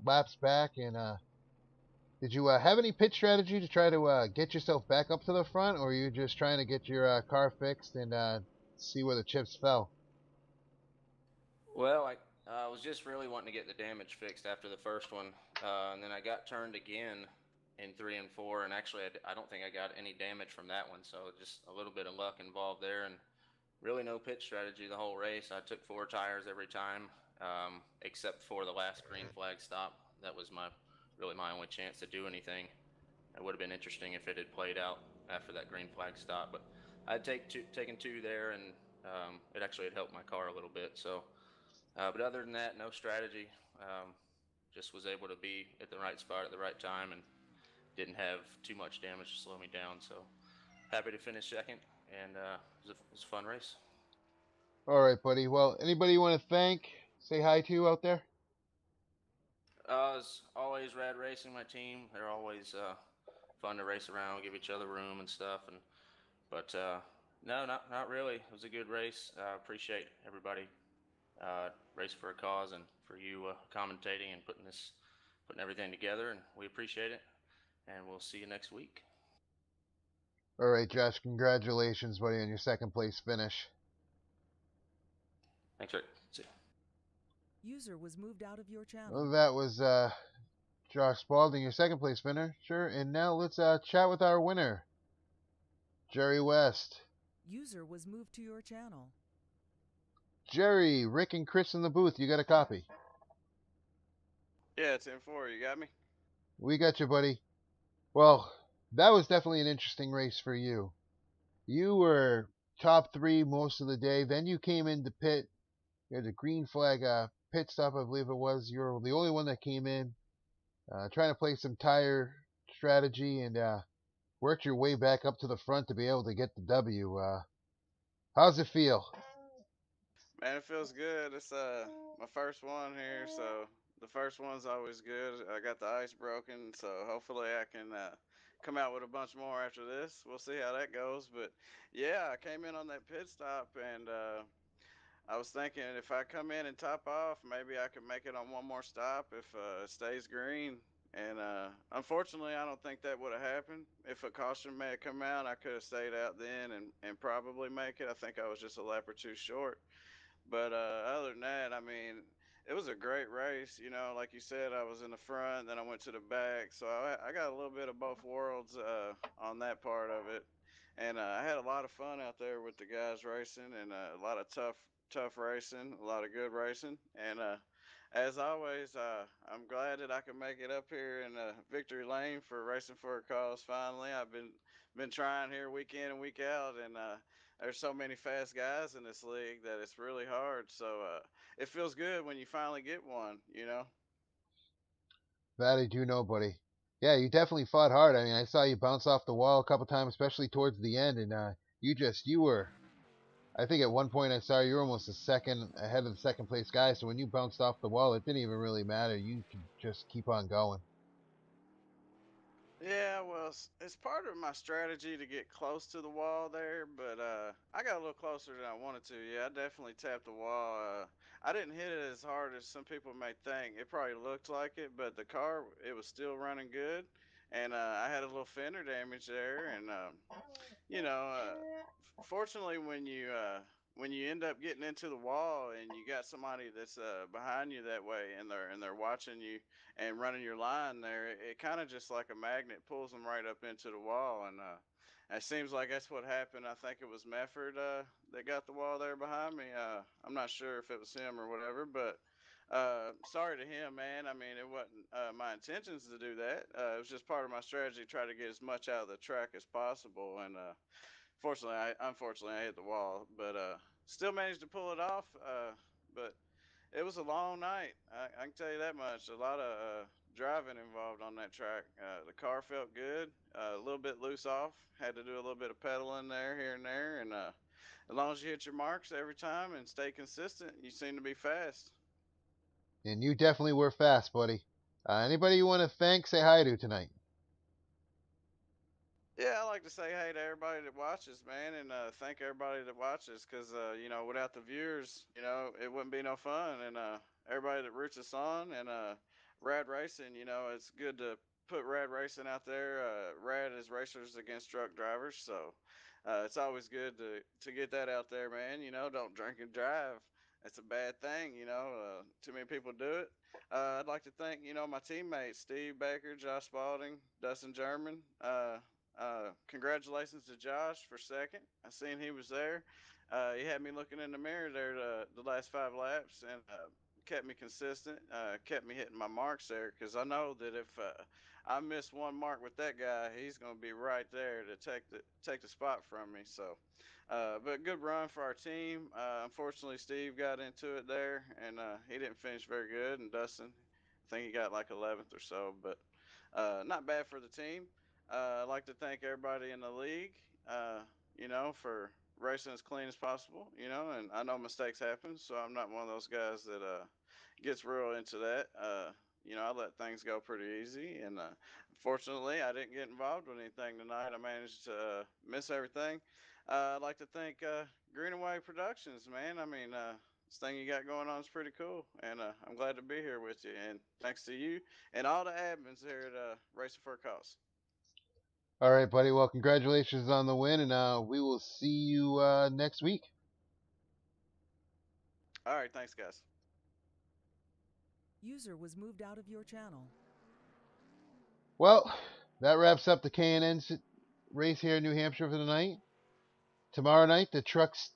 Speaker 4: laps back. And did you have any pit strategy to try to get yourself back up to the front, or are you just trying to get your car fixed and see where the chips fell?
Speaker 8: Well, I was just really wanting to get the damage fixed after the first one, and then I got turned again in 3 and 4, and actually I don't think I got any damage from that one, so just a little bit of luck involved there, and really no pit strategy the whole race. I took 4 tires every time, except for the last green flag stop. That was really my only chance to do anything. It would have been interesting if it had played out after that green flag stop, but I'd taken 2 there, and it actually had helped my car a little bit. So, but other than that, no strategy. Just was able to be at the right spot at the right time, and didn't have too much damage to slow me down. So happy to finish second, and it was a fun race.
Speaker 4: All right, buddy. Well, anybody you want to thank, say hi to out there?
Speaker 8: It's always rad racing my team. They're always fun to race around, give each other room and stuff. But no, not really. It was a good race. I appreciate everybody racing for a cause and for you commentating and putting everything together. And we appreciate it. And we'll see you next week.
Speaker 4: All right, Josh. Congratulations, buddy, on your second place finish.
Speaker 8: Thanks, Rick. See you.
Speaker 5: User was moved out of your channel.
Speaker 4: Well, that was Josh Spalding, your second place finisher. And now let's chat with our winner, Jerry West.
Speaker 5: User was moved to your channel.
Speaker 4: Jerry, Rick, and Chris in the booth. You got a copy?
Speaker 9: Yeah, it's in 4. You got me?
Speaker 4: We got you, buddy. Well, that was definitely an interesting race for you. You were top 3 most of the day. Then you came into pit. You had a green flag pit stop, I believe it was. You were the only one that came in, trying to play some tire strategy and worked your way back up to the front to be able to get the W. How's it feel?
Speaker 9: Man, it feels good. It's my first one here, so the first one's always good. I got the ice broken, so hopefully I can come out with a bunch more after this. We'll see how that goes. But yeah, I came in on that pit stop, and I was thinking if I come in and top off, maybe I could make it on one more stop if it stays green. And unfortunately, I don't think that would have happened. If a caution may have come out, I could have stayed out then and probably make it. I think I was just a lap or 2 short. But other than that, I mean, it was a great race. You know, like you said, I was in the front, then I went to the back. So I got a little bit of both worlds on that part of it. And I had a lot of fun out there with the guys racing and a lot of tough racing, a lot of good racing. And as always, I'm glad that I could make it up here in victory lane for racing for a cause. Finally, I've been trying here week in and week out, and there's so many fast guys in this league that it's really hard. So it feels good when you finally get one, you know.
Speaker 4: That I do know, buddy. Yeah, you definitely fought hard. I mean, I saw you bounce off the wall a couple times, especially towards the end, and you were. I think at one point I saw you were almost a second ahead of the second place guy. So when you bounced off the wall, it didn't even really matter. You could just keep on going.
Speaker 9: Yeah, well, it's part of my strategy to get close to the wall there, but I got a little closer than I wanted to. Yeah, I definitely tapped the wall. I didn't hit it as hard as some people may think. It probably looked like it, but the car, it was still running good, and I had a little fender damage there, and you know, fortunately, when you end up getting into the wall and you got somebody that's behind you that way, and they're watching you and running your line there, it kind of just like a magnet pulls them right up into the wall, and it seems like that's what happened. I think it was Mefford that got the wall there behind me. I'm not sure if it was him or whatever, but. Sorry to him, man. I mean, it wasn't my intentions to do that. It was just part of my strategy to try to get as much out of the track as possible. And unfortunately, I hit the wall, but still managed to pull it off. But it was a long night. I can tell you that much. A lot of driving involved on that track. The car felt good, a little bit loose off. Had to do a little bit of pedaling there, here and there. And as long as you hit your marks every time and stay consistent, you seem to be fast.
Speaker 4: And you definitely were fast, buddy. Anybody you want to thank, say hi to tonight?
Speaker 9: Yeah, I like to say hey to everybody that watches, man, and thank everybody that watches, because you know, without the viewers, you know, it wouldn't be no fun. And everybody that roots us on, and Rad Racing, you know, it's good to put Rad Racing out there. Rad is racers against truck drivers, so it's always good to get that out there, man. You know, don't drink and drive. It's a bad thing, you know. Too many people do it. I'd like to thank, you know, my teammates, Steve Baker, Josh Spalding, Dustin German. Congratulations to Josh for second. I seen he was there. He had me looking in the mirror there the last 5 laps, and kept me consistent, kept me hitting my marks there, because I know that if I miss one mark with that guy, he's going to be right there to take the spot from me. So, but good run for our team. Unfortunately, Steve got into it there, and he didn't finish very good. And Dustin, I think he got like 11th or so. But not bad for the team. I'd like to thank everybody in the league, for racing as clean as possible, and I know mistakes happen, so I'm not one of those guys that gets real into that. I let things go pretty easy, and fortunately, I didn't get involved with anything tonight. I managed to miss everything. I'd like to thank Greenaway Productions, man. I mean, this thing you got going on is pretty cool, and I'm glad to be here with you. And thanks to you and all the admins here at Racing for a Cause.
Speaker 4: All right, buddy. Well, congratulations on the win, and we will see you next week.
Speaker 9: All right, thanks, guys.
Speaker 5: User was moved out of your channel.
Speaker 4: Well, that wraps up the K&N race here in New Hampshire for the night. Tomorrow night, the trucks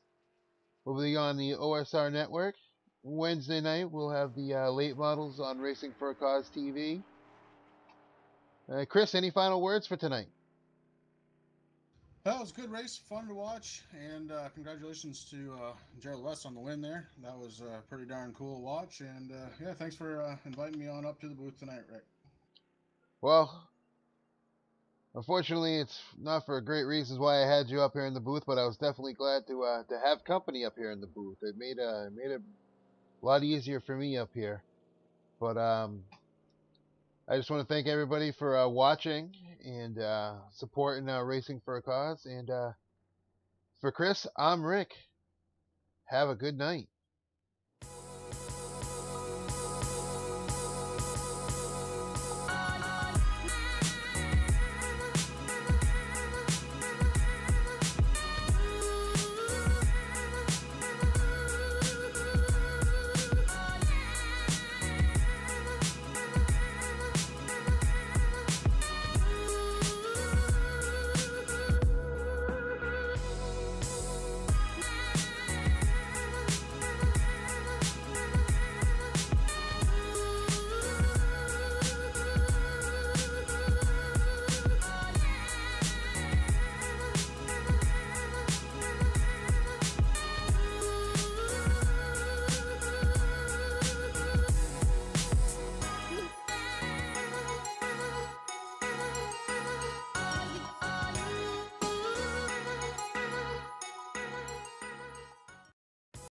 Speaker 4: will be on the OSR network. Wednesday night, we'll have the late models on Racing for a Cause TV. Chris, any final words for tonight?
Speaker 6: That was a good race, fun to watch, and congratulations to Gerald West on the win there. That was pretty darn cool to watch, and yeah, thanks for inviting me on up to the booth tonight, Rick.
Speaker 4: Well, unfortunately, it's not for great reasons why I had you up here in the booth, but I was definitely glad to have company up here in the booth. It made it a lot easier for me up here. But I just want to thank everybody for watching and supporting Racing for a Cause. And for Chris, I'm Rick. Have a good night.